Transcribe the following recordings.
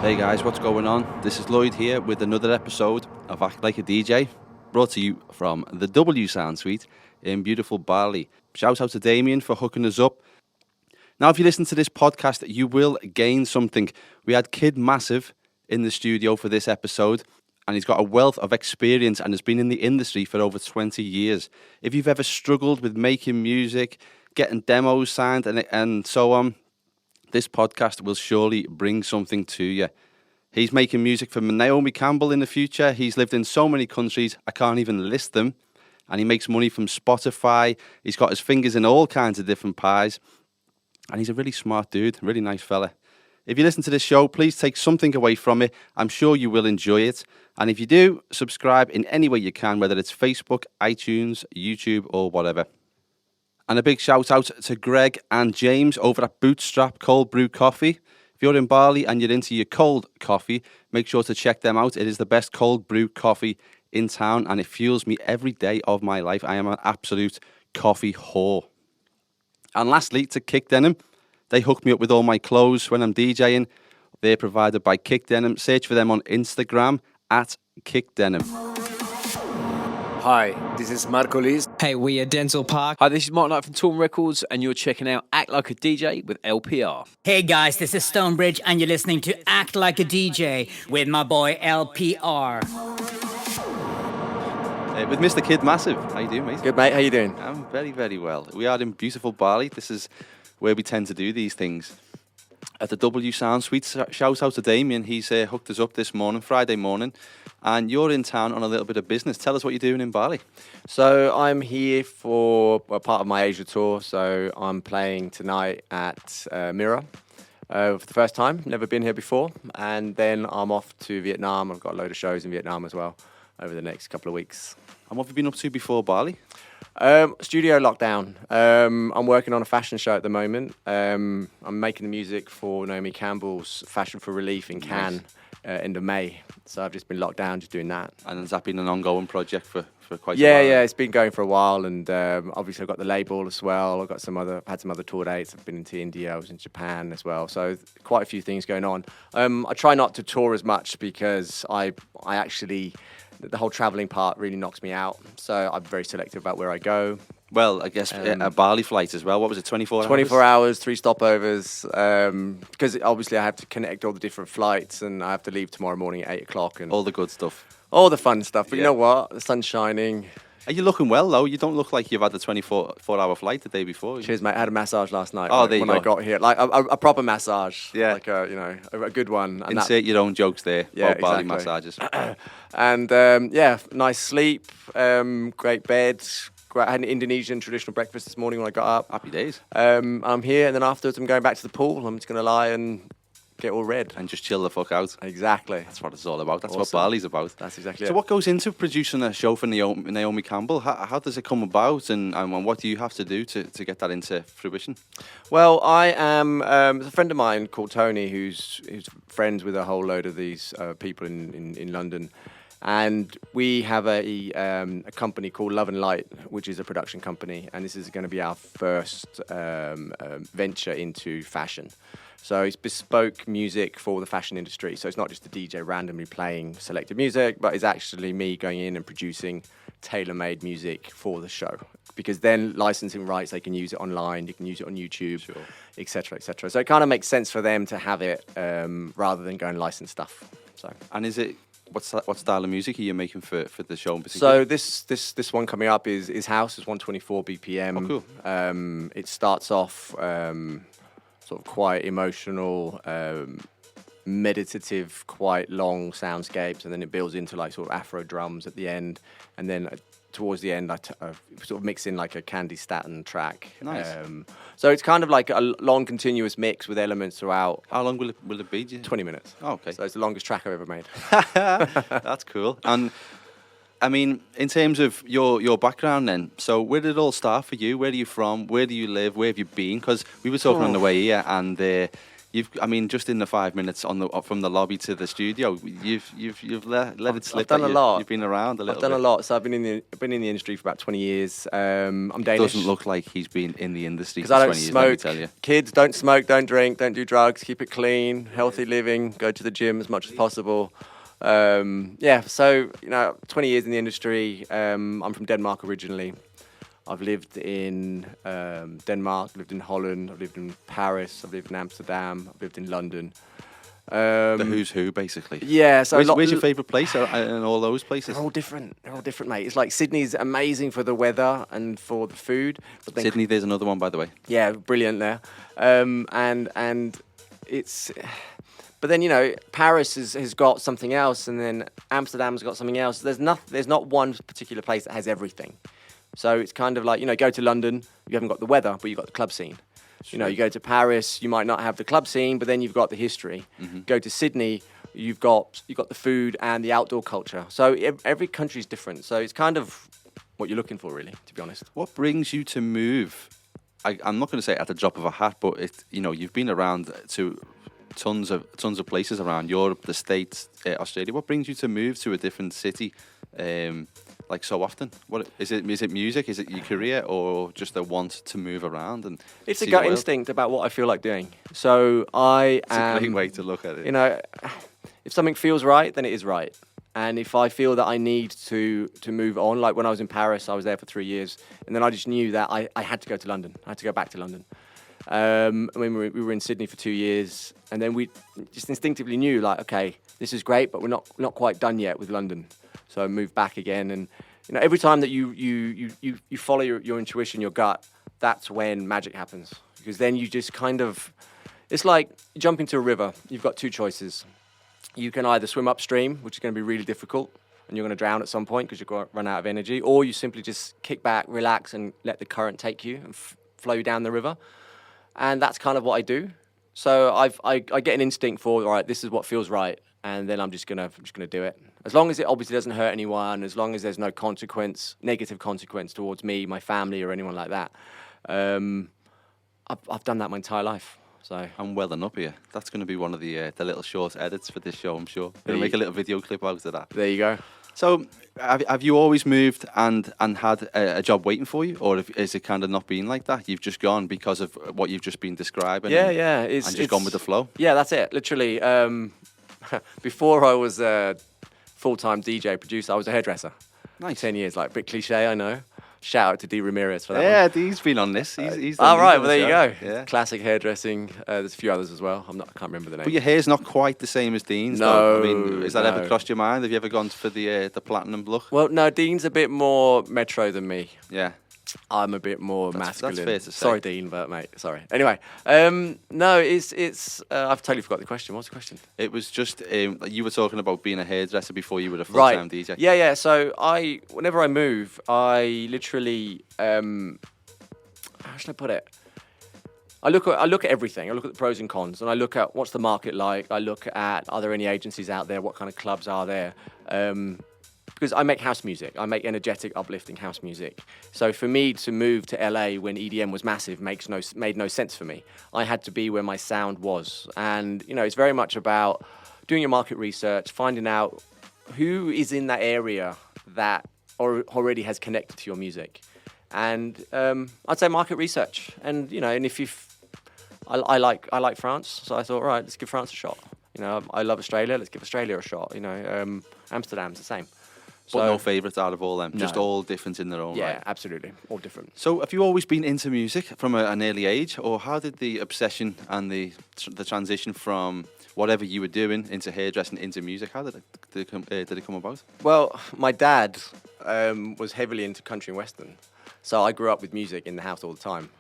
Hey guys, what's going on? This is Lloyd here with another episode of Act Like a DJ, brought to you from the W Sound Suite in beautiful Bali. Shout out to Damien for hooking us up. Now, if you listen to this podcast, you will gain something. We had Kid Massive in the studio for this episode, and he's got a wealth of experience and has been in the industry for over 20 years. If you've ever struggled with making music, getting demos signed and so on, this podcast will surely bring something to you. He's making music for Naomi Campbell in the future. He's lived in so many countries, I can't even list them. And he makes money from Spotify. He's got his fingers in all kinds of different pies. And he's a really smart dude, really nice fella. If you listen to this show, please take something away from it. I'm sure you will enjoy it. And if you do, subscribe in any way you can, whether it's Facebook, iTunes, YouTube, or whatever. And a big shout out to Greg and James over at Bootstrap Cold Brew Coffee. If you're in Bali and you're into your cold coffee, make sure to check them out. It is the best cold brew coffee in town, and it fuels me every day of my life. I am an absolute coffee whore. And lastly, to Kick Denim. They hook me up with all my clothes when I'm DJing. They're provided by Kick Denim. Search for them on Instagram at Kick Denim. Hi, this is Marco Liz. Hey, we are Denzel Park. Hi, this is Mark Knight from Torn Records, and you're checking out Act Like a DJ with LPR. Hey guys, this is Stonebridge, and you're listening to Act Like a DJ with my boy LPR. With Mr. Kid Massive. How you doing, mate? Good, mate. How you doing? I'm very, very well. We are in beautiful Bali. This is where we tend to do these things. At the W Sound Suite, shout out to Damien. He's hooked us up this morning, Friday morning, and you're in town on a little bit of business. Tell us what you're doing in Bali. So I'm here for part of my Asia tour. So I'm playing tonight at Mira for the first time. Never been here before. And then I'm off to Vietnam. I've got a load of shows in Vietnam as well over the next couple of weeks. And what have you been up to before Bali? Studio lockdown. I'm working on a fashion show at the moment. I'm making the music for Naomi Campbell's Fashion for Relief in Cannes end of May. So I've just been locked down just doing that. And has that been an ongoing project for quite a while? Yeah, it's been going for a while, and obviously I've got the label as well. I've got had some other tour dates. I've been into India, I was in Japan as well. So quite a few things going on. I try not to tour as much because I actually... the whole travelling part really knocks me out. So I'm very selective about where I go. Well, I guess a Bali flight as well. What was it, 24 hours? 24 hours, 3 stopovers. Because obviously I have to connect all the different flights, and I have to leave tomorrow morning at 8 o'clock. And all the good stuff. All the fun stuff. But you know what? The sun's shining. Are you looking well, though? You don't look like you've had the 24-hour flight the day before. Cheers, mate. I had a massage last night when I got here. Like a proper massage. Yeah. Like a good one. And insert your own jokes there about Bali exactly. massages. And nice sleep, great bed. I had an Indonesian traditional breakfast this morning when I got up. Happy days. I'm here, and then afterwards I'm going back to the pool. I'm just going to lie and get all red. And just chill the fuck out. Exactly. That's what it's all about. That's Awesome. what Bali's about. That's exactly So it. what goes into producing a show for Naomi Campbell? How does it come about, and what do you have to do to get that into fruition? Well, I am a friend of mine called Tony, who's friends with a whole load of these people in London. And we have a company called Love and Light, which is a production company. And this is going to be our first venture into fashion. So it's bespoke music for the fashion industry. So it's not just a DJ randomly playing selected music, but it's actually me going in and producing tailor-made music for the show. Because then licensing rights, they can use it online, you can use it on YouTube, et cetera, et cetera. So it kind of makes sense for them to have it rather than go and license stuff. So. And is it... What style of music are you making for the show in particular? So this one coming up is house. It's 124 BPM. Oh, cool. It starts off sort of quite emotional, meditative, quite long soundscapes, and then it builds into like sort of Afro drums at the end, and then towards the end I sort of mix in like a Candy Staton track. Nice. So it's kind of like a long continuous mix with elements throughout. How long will it be? 20 minutes. Oh, okay. So it's the longest track I've ever made. That's cool. And I mean, in terms of your background then, so where did it all start for you? Where are you from? Where do you live? Where have you been? Because we were talking on the way here, and I mean, just in the 5 minutes from the lobby to the studio, you've let it slip. I've done a lot. You've been around a little. I've done bit. a lot. So I've been in the industry for about 20 years. I'm Danish. Doesn't look like he's been in the industry for because I 20 don't years. Let me smoke. tell you. Kids, don't smoke, don't drink, don't do drugs. Keep it clean, healthy living. Go to the gym as much as possible. So 20 years in the industry. I'm from Denmark originally. I've lived in Denmark, lived in Holland, I've lived in Paris, I've lived in Amsterdam, I've lived in London. The who's who, basically. Yeah. So where's your favourite place in all those places? They're all different. They're all different, mate. It's like Sydney's amazing for the weather and for the food. But then, Sydney, there's another one, by the way. yeah, brilliant there. And it's. But then Paris has got something else, and then Amsterdam's got something else. There's not one particular place that has everything. So it's kind of like go to London, you haven't got the weather, but you've got the club scene. You go to Paris, you might not have the club scene, but then you've got the history. Mm-hmm. Go to Sydney, you've got the food and the outdoor culture. So every country is different. So it's kind of what you're looking for, really, to be honest. What brings you to move? I'm not going to say at the drop of a hat, but you've been around to tons of places around Europe, the States, Australia. What brings you to move to a different city? Like so often, what is it? Is it music? Is it your career, or just a want to move around and? It's see a the gut world? instinct about what I feel like doing. So I It's a great way to look at it. If something feels right, then it is right. And if I feel that I need to move on, like when I was in Paris, I was there for 3 years, and then I just knew that I had to go to London. I had to go back to London. We were in Sydney for 2 years, and then we just instinctively knew, like, okay, this is great, but we're not quite done yet with London. So I moved back again, and every time that you follow your intuition, your gut, that's when magic happens. Because then you just it's like you jump into a river. You've got two choices. You can either swim upstream, which is going to be really difficult, and you're going to drown at some point because you're going to run out of energy, or you simply just kick back, relax, and let the current take you and flow you down the river. And that's kind of what I do. So I get an instinct for, all right, this is what feels right, and then I'm just gonna do it. As long as it obviously doesn't hurt anyone, as long as there's no negative consequence towards me, my family, or anyone like that. I've done that my entire life. So I'm welling up here. That's going to be one of the little short edits for this show, I'm sure. We'll make a little video clip out of that. there you go. So, have you always moved and had a job waiting for you, or is it kind of not been like that? You've just gone because of what you've just been describing. Yeah. And just gone with the flow. Yeah, that's it. Literally, before I was a full-time DJ producer, I was a hairdresser. Nice. 10 years, like a bit cliche, I know. Shout out to D. Ramirez for that one. Yeah, Dee's been on this. He's All right, on well, there you the go. show. Yeah. Classic hairdressing. There's a few others as well. I can't remember the name. But your hair's not quite the same as Dean's. No, though. I mean, has that ever no. crossed your mind? Have you ever gone for the platinum look? Well, no, Dean's a bit more metro than me. Yeah. I'm a bit more That's masculine. fair to say. Sorry, Dean, but mate, sorry. Anyway, no, it's. I've totally forgot the question. What's the question? It was just you were talking about being a hairdresser before you were a full-time Right. DJ. Yeah. So whenever I move, I literally, how should I put it? I look at everything. I look at the pros and cons, and I look at what's the market like. I look at, are there any agencies out there? What kind of clubs are there? Because I make house music. I make energetic, uplifting house music. So for me to move to LA when EDM was massive made no sense for me. I had to be where my sound was. And, it's very much about doing your market research, finding out who is in that area that already has connected to your music. And I'd say market research. And, and if I like France, so I thought, right, let's give France a shot. I love Australia, let's give Australia a shot. Amsterdam's the same. But no favourites out of all them. Just No. all different in their own Yeah, right. absolutely. All different. So, have you always been into music from an early age, or how did the obsession and the transition from whatever you were doing into hairdressing into music, how did it come about? Well, my dad was heavily into country and western. So I grew up with music in the house all the time.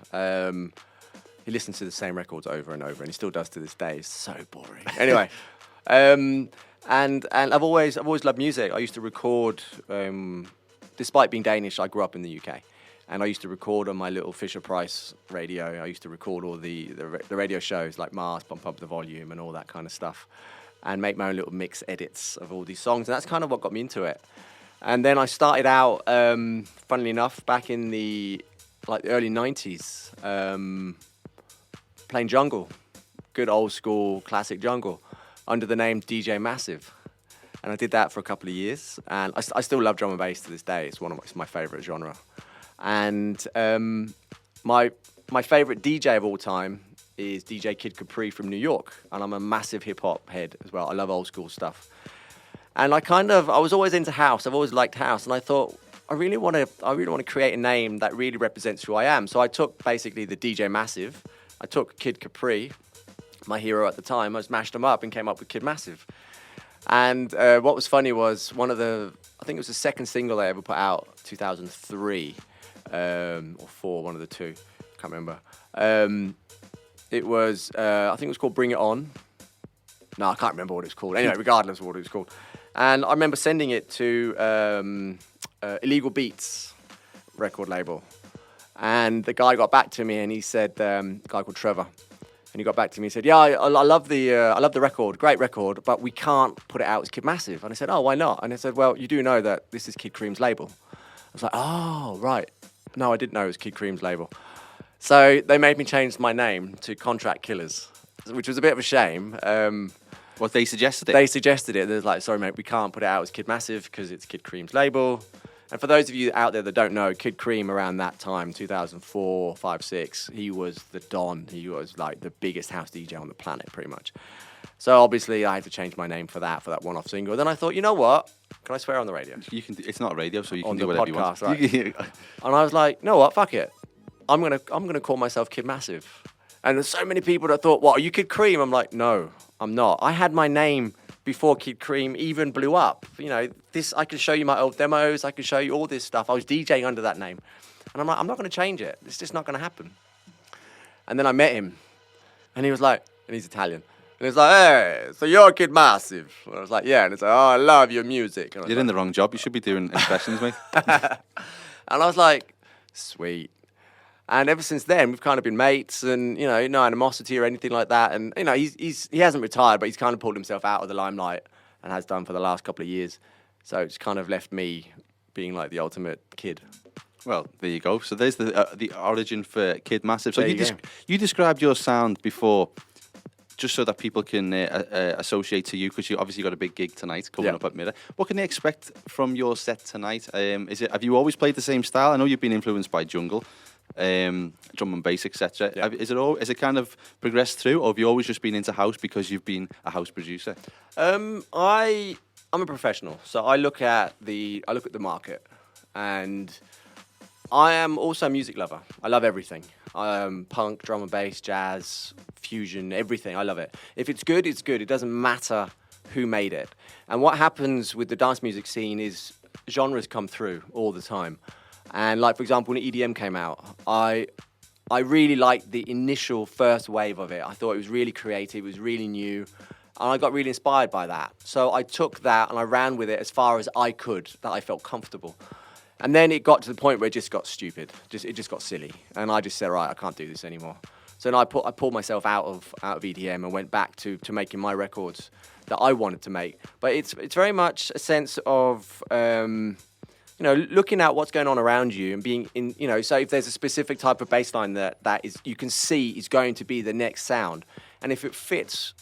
He listens to the same records over and over, and he still does to this day. It's so boring. Anyway, and I've always loved music. I used to record, despite being Danish, I grew up in the UK. And I used to record on my little Fisher-Price radio. I used to record all the radio shows like Mars, Pump Up the Volume, and all that kind of stuff, and make my own little mix edits of all these songs. And that's kind of what got me into it. And then I started out, funnily enough, back in the early 90s, playing jungle. good old school classic jungle under the name DJ Massive. And I did that for a couple of years. And I still love drum and bass to this day. It's my favorite genre. And my favorite DJ of all time is DJ Kid Capri from New York. And I'm a massive hip hop head as well. I love old school stuff. And I was always into house. I've always liked house. And I thought, I really want to create a name that really represents who I am. So I took basically the DJ Massive. I took Kid Capri, my hero at the time. I mashed them up and came up with Kid Massive. And what was funny was I think it was the second single I ever put out, 2003 or 4, one of the two. Can't remember. It was, I think it was called Bring It On. No, I can't remember what it was called. Anyway, regardless of what it was called. And I remember sending it to Illegal Beats record label. And the guy got back to me and he said, a guy called Trevor, and he got back to me and said, yeah, I love the record, great record, but we can't put it out as Kid Massive. And I said, oh, why not? And I said, well, you do know that this is Kid Cream's label. I was like, oh, right. No, I didn't know it was Kid Cream's label. So they made me change my name to Contract Killers, which was a bit of a shame. What, they suggested it? They suggested it. They're like, sorry, mate, we can't put it out as Kid Massive because it's Kid Cream's label. And for those of you out there that don't know, Kid Cream around that time, 2004, 5, 6, he was the Don. He was like the biggest house DJ on the planet, pretty much. So obviously I had to change my name for that one-off single. Then I thought, you know what? Can I swear on the radio? You can. It's not radio, so you can on do the whatever podcast, you want. Right. And I was like, you know what? Fuck it. I'm gonna call myself Kid Massive. And there's so many people that thought, what, are you Kid Cream? I'm like, no, I'm not. I had my name before Kid Cream even blew up. You know, I can show you my old demos. I can show you all this stuff. I was DJing under that name. And I'm like, I'm not going to change it. It's just not going to happen. And then I met him. And he was like, and he's Italian. And he was like, hey, so you're Kid Massive. And I was like, yeah. And he's like, oh, I love your music. And You're in the wrong job. You should be doing impressions, mate. And I was like, sweet. And ever since then, we've kind of been mates, and you know, no animosity or anything like that. And you know, he hasn't retired, but he's kind of pulled himself out of the limelight and has done for the last couple of years. So it's kind of left me being like the ultimate kid. Well, there you go. So there's the origin for Kid Massive. So There you go. you described your sound before, just so that people can associate to you, because you obviously got a big gig tonight coming up at Mirror. What can they expect from your set tonight? Have you always played the same style? I know you've been influenced by jungle, drum and bass, etc. Yeah. Is it kind of progressed through, or have you always just been into house because you've been a house producer? I'm a professional, so I look at the market, and I am also a music lover. I love everything. Punk, drum and bass, jazz, fusion, everything. I love it. If it's good, it's good. It doesn't matter who made it. And what happens with the dance music scene is genres come through all the time. And like, for example, when EDM came out, I really liked the initial first wave of it. I thought it was really creative, it was really new, and I got really inspired by that. So I took that and I ran with it as far as I could, that I felt comfortable. And then it got to the point where it just got stupid. It just got silly. And I just said, right, I can't do this anymore. So then I pulled myself out of EDM and went back to making my records that I wanted to make. But it's very much a sense of looking at what's going on around you and being in, so if there's a specific type of bass line that is, you can see is going to be the next sound, and if it fits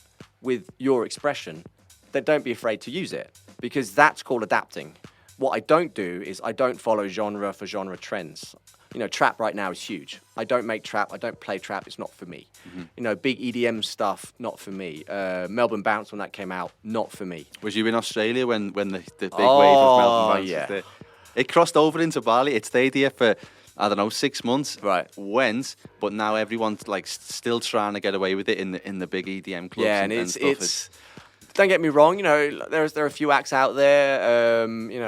with your expression, then don't be afraid to use it, because that's called adapting. What I don't do is I don't follow genre for genre trends. Trap right now is huge. I don't make trap. I don't play trap. It's not for me. Mm-hmm. Big EDM stuff, not for me. Melbourne Bounce, when that came out, not for me. Was you in Australia when the big wave of Melbourne Bounce was there? It crossed over into Bali. It stayed here for, 6 months. Right. Went, but now everyone's like still trying to get away with it in the big EDM clubs. Yeah, and stuff. it's don't get me wrong. There are a few acts out there.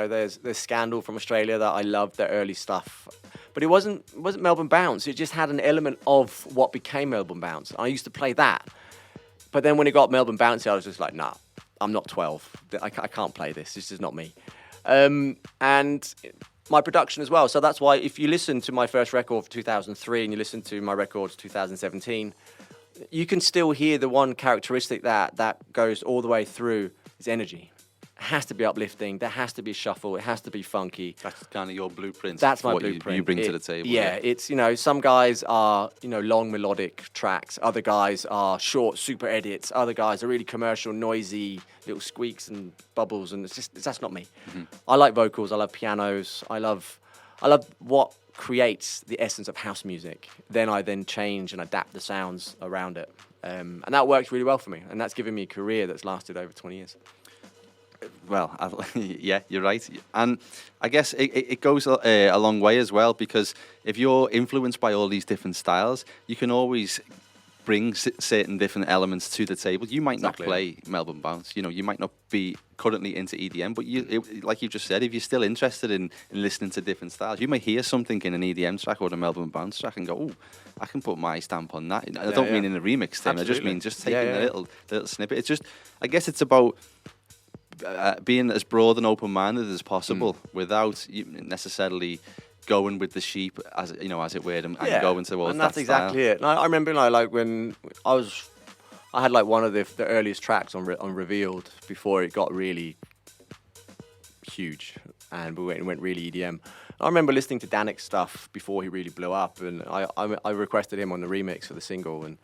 There's Scandal from Australia that I loved, their early stuff. But it wasn't Melbourne Bounce. It just had an element of what became Melbourne Bounce. I used to play that. But then when it got Melbourne Bounce, I was just like, nah, I'm not 12. I can't play this. This is not me. And my production as well. So that's why if you listen to my first record of 2003 and you listen to my records 2017, you can still hear the one characteristic that goes all the way through is energy. It has to be uplifting. There has to be shuffle. It has to be funky. That's kind of your blueprint. That's for my what blueprint. You bring to the table. Yeah, it's, some guys are, long melodic tracks. Other guys are short, super edits. Other guys are really commercial, noisy, little squeaks and bubbles. And that's not me. Mm-hmm. I like vocals. I love pianos. I love what creates the essence of house music. Then I change and adapt the sounds around it. And that works really well for me. And that's given me a career that's lasted over 20 years. Well, yeah, you're right. And I guess it goes a long way as well, because if you're influenced by all these different styles, you can always bring certain different elements to the table. You might not play Melbourne Bounce, you might not be currently into EDM, but like you just said, if you're still interested in listening to different styles, you may hear something in an EDM track or a Melbourne Bounce track and go, oh, I can put my stamp on that. I don't mean in a remix thing. Absolutely. I just mean just taking a little snippet. It's just, I guess it's about being as broad and open-minded as possible without necessarily going with the sheep, as it were, and going towards and that's that exactly style. it. And I remember, like when I had like one of the earliest tracks on Revealed before it got really huge, and we went really EDM. I remember listening to Danik's stuff before he really blew up, and I requested him on the remix for the single, and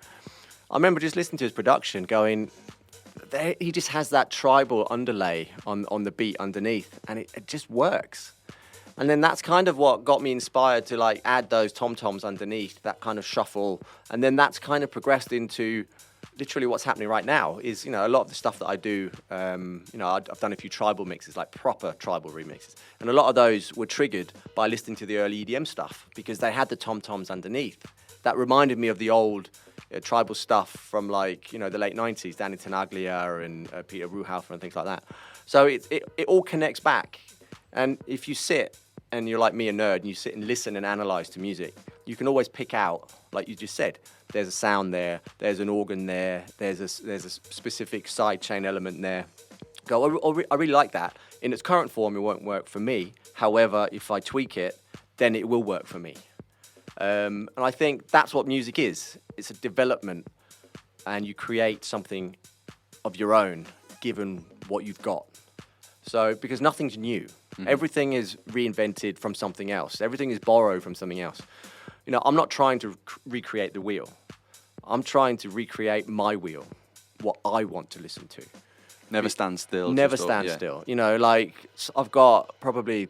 I remember just listening to his production, going, he just has that tribal underlay on the beat underneath, and it just works. And then that's kind of what got me inspired to like add those tom-toms underneath, that kind of shuffle. And then that's kind of progressed into literally what's happening right now is, a lot of the stuff that I do, I've done a few tribal mixes, like proper tribal remixes. And a lot of those were triggered by listening to the early EDM stuff because they had the tom-toms underneath. That reminded me of the old tribal stuff from like, the late 90s, Danny Tenaglia and Peter Ruhaufer and things like that. So it all connects back. And if you sit and you're like me, a nerd, and you sit and listen and analyze to music, you can always pick out, like you just said, there's a sound there, there's an organ there, there's a specific sidechain element there. I really like that. In its current form, it won't work for me. However, if I tweak it, then it will work for me. And I think that's what music is. It's a development, and you create something of your own, given what you've got. So, because nothing's new. Mm-hmm. Everything is reinvented from something else. Everything is borrowed from something else. I'm not trying to recreate the wheel. I'm trying to recreate my wheel, what I want to listen to. Never stand still. Never stand still. Like I've got probably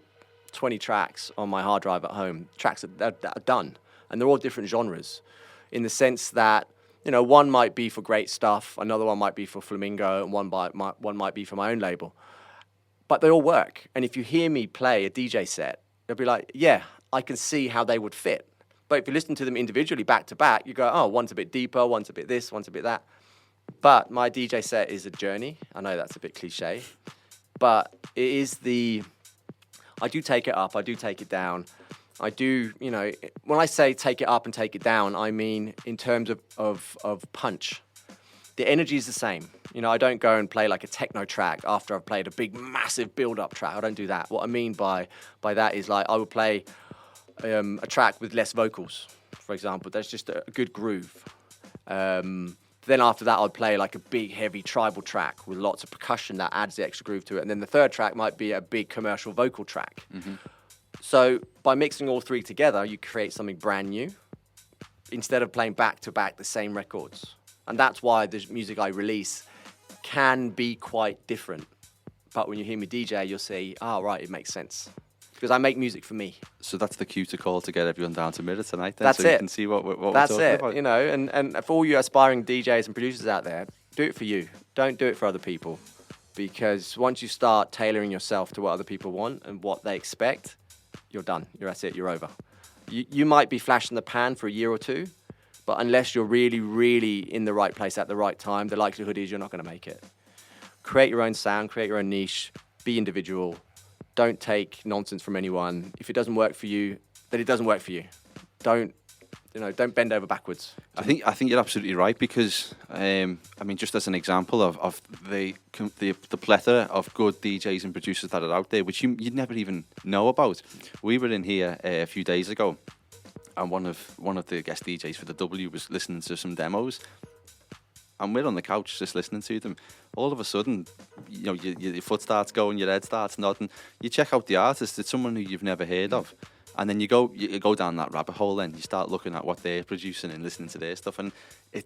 20 tracks on my hard drive at home, tracks that are done. And they're all different genres in the sense that, one might be for great stuff, another one might be for Flamingo, and one might be for my own label. But they all work. And if you hear me play a DJ set, you'll be like, yeah, I can see how they would fit. But if you listen to them individually back to back, you go, oh, one's a bit deeper, one's a bit this, one's a bit that. But my DJ set is a journey. I know that's a bit cliche. But it is I do take it up, I do take it down. I do, when I say take it up and take it down, I mean in terms of punch. The energy is the same. I don't go and play like a techno track after I've played a big, massive build-up track. I don't do that. What I mean by that is like I would play a track with less vocals, for example. There's just a good groove. Then after that, I'd play like a big, heavy tribal track with lots of percussion that adds the extra groove to it. And then the third track might be a big commercial vocal track. Mm-hmm. So by mixing all three together, you create something brand new instead of playing back-to-back the same records. And that's why the music I release can be quite different. But when you hear me DJ, you'll say, right, it makes sense. Because I make music for me. So that's the cue to call to get everyone down to Mirror tonight then, that's so it. You can see what we're talking about. And for all you aspiring DJs and producers out there, do it for you. Don't do it for other people. Because once you start tailoring yourself to what other people want and what they expect, you're done. That's it. You're over. You might be flash in the pan for a year or two, but unless you're really, really in the right place at the right time, the likelihood is you're not going to make it. Create your own sound, create your own niche, be individual. Don't take nonsense from anyone. If it doesn't work for you, then it doesn't work for you. Don't bend over backwards. I think you're absolutely right because, just as an example of the plethora of good DJs and producers that are out there, which you'd never even know about. We were in here a few days ago, and one of the guest DJs for the W was listening to some demos, and we're on the couch just listening to them. All of a sudden, you know, your foot starts going, your head starts nodding. You check out the artist; it's someone who you've never heard of, and then you go down that rabbit hole. Then you start looking at what they're producing and listening to their stuff, and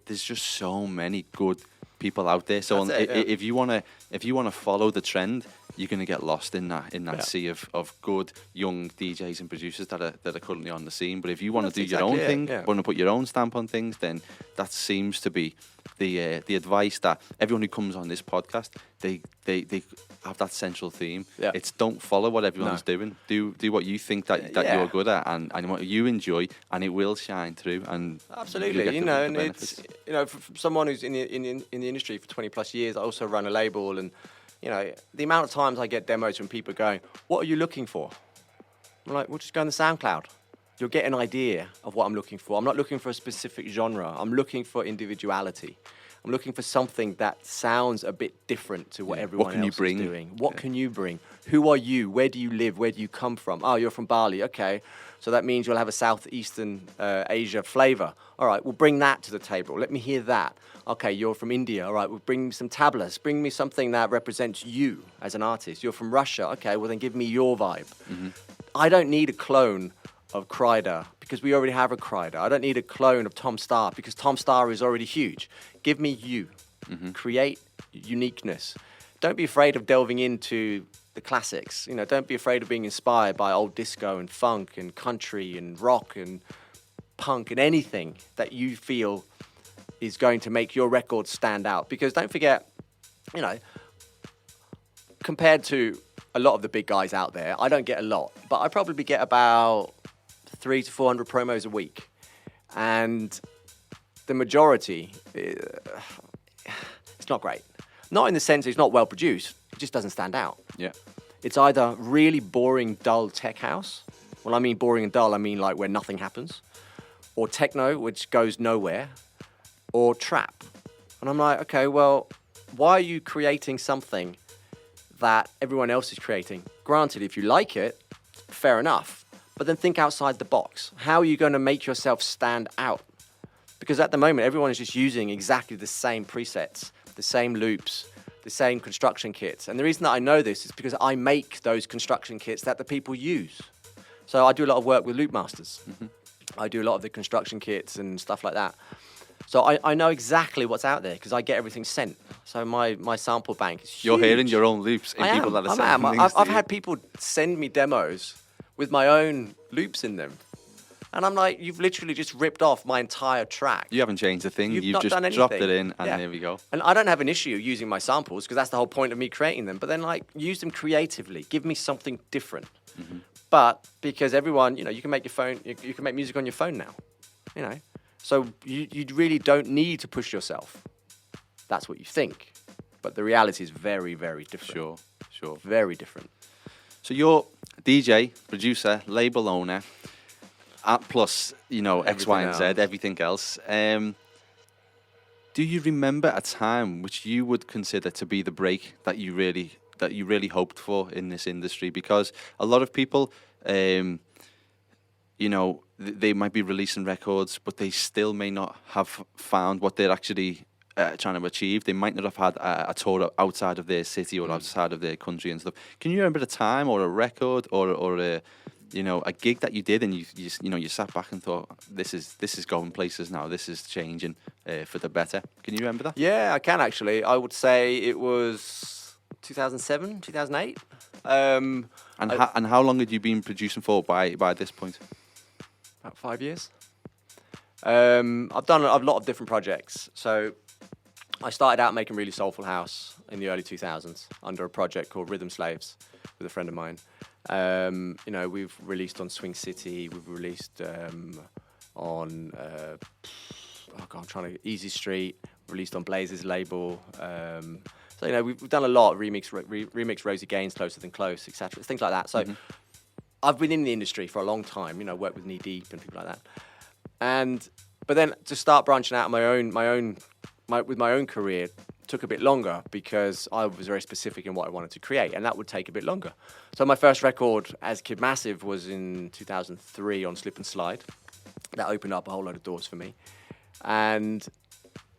there's just so many good people out there. So if you wanna follow the trend, you're gonna get lost in that sea of good young DJs and producers that are currently on the scene. But if you want to do your own thing, want to put your own stamp on things, then that seems to be the advice that everyone who comes on this podcast, they have that central theme. Yeah. It's don't follow what everyone's doing. Do what you think that you're good at and what you enjoy, and it will shine through. And absolutely, and it's for someone who's in the industry for 20 plus years, I also run a label, and the amount of times I get demos from people going, "What are you looking for?" I'm like, "We'll just go on the SoundCloud. You'll get an idea of what I'm looking for. I'm not looking for a specific genre. I'm looking for individuality. I'm looking for something that sounds a bit different to what everyone else is doing. What can you bring? Who are you? Where do you live? Where do you come from? Oh, you're from Bali. Okay. So that means you'll have a Southeastern Asia flavor. All right, we'll bring that to the table. Let me hear that. Okay, you're from India. All right, we'll bring me some tablas. Bring me something that represents you as an artist. You're from Russia. Okay, well then give me your vibe. Mm-hmm. I don't need a clone of Kryder because we already have a Kryder. I don't need a clone of Tom Starr because Tom Starr is already huge. Give me you. Mm-hmm. Create uniqueness. Don't be afraid of delving into the classics. Don't be afraid of being inspired by old disco and funk and country and rock and punk and anything that you feel is going to make your record stand out. Because don't forget, compared to a lot of the big guys out there, I don't get a lot, but I probably get about 300 to 400 promos a week. And the majority, it's not great. Not in the sense it's not well produced, it just doesn't stand out. Yeah. It's either really boring, dull tech house. Well, I mean boring and dull, I mean like where nothing happens. Or techno, which goes nowhere. Or trap. And I'm like, okay, well, why are you creating something that everyone else is creating? Granted, if you like it, fair enough. But then think outside the box. How are you going to make yourself stand out? Because at the moment, everyone is just using exactly the same presets, the same loops, the same construction kits. And the reason that I know this is because I make those construction kits that the people use. So I do a lot of work with loop masters. Mm-hmm. I do a lot of the construction kits and stuff like that. So I know exactly what's out there because I get everything sent. So my sample bank is huge. You're hearing your own loops in people that are sending things to I've you. had people send me demos with my own loops in them. And I'm like, you've literally just ripped off my entire track. You haven't changed a thing. You've not just done dropped it in, and there we go. And I don't have an issue using my samples because that's the whole point of me creating them. But then, use them creatively. Give me something different. Mm-hmm. But because everyone, you can make you can make music on your phone now. So you really don't need to push yourself. That's what you think. But the reality is very, very different. Sure. Very different. So you're DJ, producer, label owner, plus, X, Y, and Z, everything else. Do you remember a time which you would consider to be the break that you really hoped for in this industry? Because a lot of people, they might be releasing records, but they still may not have found what they're actually trying to achieve. They might not have had a tour outside of their city or outside of their country and stuff. Can you remember a time or a record or a gig that you did and you sat back and thought, this is going places now, this is changing for the better? Can you remember that? Yeah, I can actually. I would say it was 2007, 2008. And how long had you been producing for by this point? About 5 years. I've done a lot of different projects. So I started out making really soulful house in the early 2000s under a project called Rhythm Slaves with a friend of mine. We've released on Swing City. We've released on Easy Street. Released on Blaze's label. We've done a lot. Remix Rosie Gaines, Closer Than Close, etc. Things like that. So I've been in the industry for a long time. Worked with Knee Deep and people like that. But then to start branching out on with my own career took a bit longer because I was very specific in what I wanted to create, and that would take a bit longer. So my first record as Kid Massive was in 2003 on Slip and Slide. That opened up a whole load of doors for me. And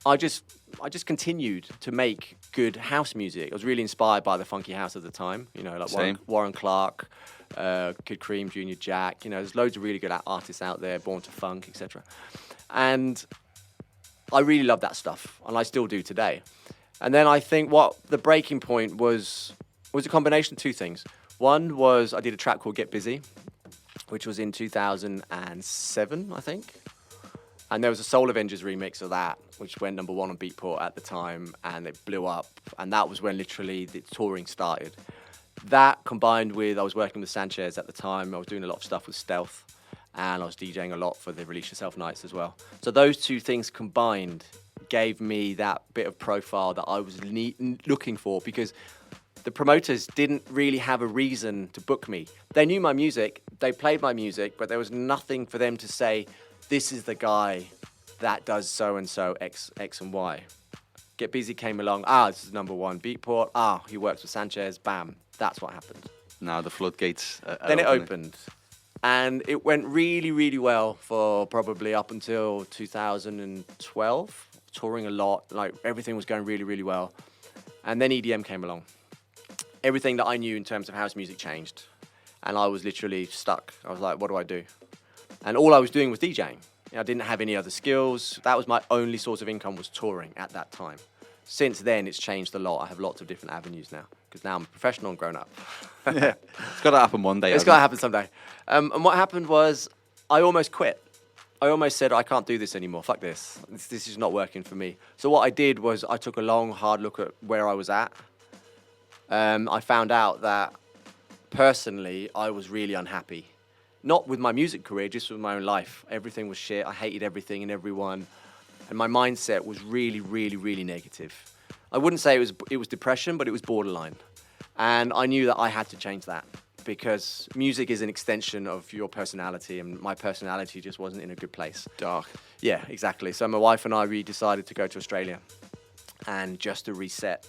I just continued to make good house music. I was really inspired by the funky house at the time. You know, like Same. Warren Clark, Kid Cream, Junior Jack. You know, there's loads of really good artists out there, Born to Funk, etc. And I really love that stuff, and I still do today. And then I think what the breaking point was a combination of two things. One was I did a track called Get Busy, which was in 2007, I think. And there was a Soul Avengers remix of that, which went #1 on Beatport at the time, and it blew up. And that was when literally the touring started. That combined with, I was working with Sanchez at the time, I was doing a lot of stuff with Stealth, and I was DJing a lot for the Release Yourself nights as well. So those two things combined gave me that bit of profile that I was looking for, because the promoters didn't really have a reason to book me. They knew my music, they played my music, but there was nothing for them to say, this is the guy that does so-and-so X and Y. Get Busy came along, this is #1 Beatport, he works with Sanchez, bam, that's what happened. Now the floodgates are Then it opening. opened. And it went really, really well for probably up until 2012, touring a lot, like everything was going really, really well. And then EDM came along. Everything that I knew in terms of house music changed. And I was literally stuck. I was like, what do I do? And all I was doing was DJing. I didn't have any other skills. That was my only source of income, was touring at that time. Since then, it's changed a lot. I have lots of different avenues now, because now I'm a professional and grown up. Yeah, it's got to happen one day. It's got to happen someday. And what happened was I almost quit. I almost said, I can't do this anymore. Fuck this. This is not working for me. So what I did was I took a long, hard look at where I was at. I found out that personally, I was really unhappy. Not with my music career, just with my own life. Everything was shit. I hated everything and everyone. And my mindset was really, really, really negative. I wouldn't say it was depression, but it was borderline. And I knew that I had to change that, because music is an extension of your personality, and my personality just wasn't in a good place. Dark. Yeah, exactly. So my wife and I, we decided to go to Australia and just to reset.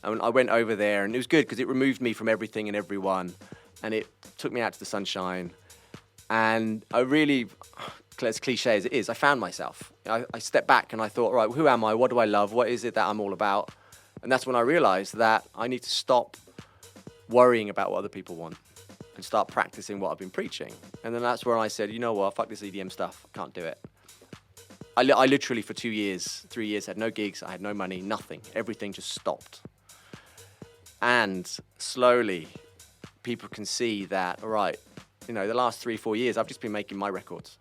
And I went over there, and it was good because it removed me from everything and everyone, and it took me out to the sunshine. And I really, as cliche as it is, I found myself. I stepped back and I thought, right, who am I? What do I love? What is it that I'm all about? And that's when I realized that I need to stop worrying about what other people want and start practicing what I've been preaching. And then that's where I said, you know what, fuck this EDM stuff. I can't do it. I literally for 2 years, 3 years, had no gigs. I had no money, nothing. Everything just stopped. And slowly, people can see that, all right, you know, the last 3-4 years, I've just been making my records.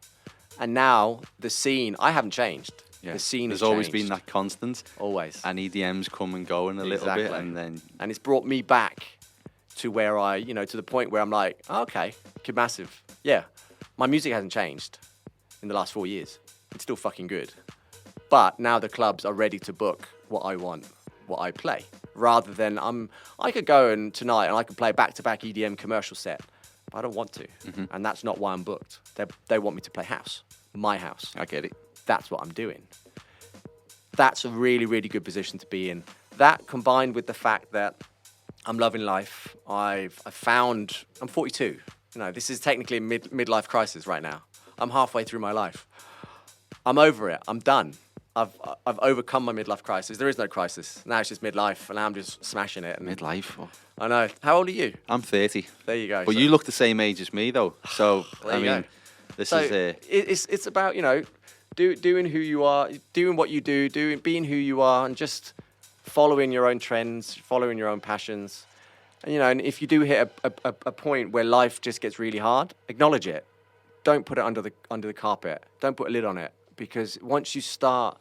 And now the scene, I haven't changed. Yeah. The scene There's has always changed. been that constant. Always. And EDMs come and go in a little bit, and then And it's brought me back to where to the point where I'm like, okay, Kid Massive. Yeah, my music hasn't changed in the last 4 years. It's still fucking good. But now the clubs are ready to book what I want, what I play. Rather than I could go tonight and I could play a back-to-back EDM commercial set. But I don't want to. Mm-hmm. And that's not why I'm booked. They want me to play house, my house. I get it. That's what I'm doing. That's a really, really good position to be in. That combined with the fact that I'm loving life. I'm 42. You know, this is technically a midlife crisis right now. I'm halfway through my life. I'm over it. I'm done. I've overcome my midlife crisis. There is no crisis. Now it's just midlife, and I'm just smashing it. And Midlife. Oh. I know. How old are you? I'm 30. There you go. But you look the same age as me, though. So, There you go. this So is it's about, doing who you are, doing what you do, being who you are, and just following your own trends, following your own passions. And, and if you do hit a point where life just gets really hard, acknowledge it. Don't put it under the carpet. Don't put a lid on it, because once you start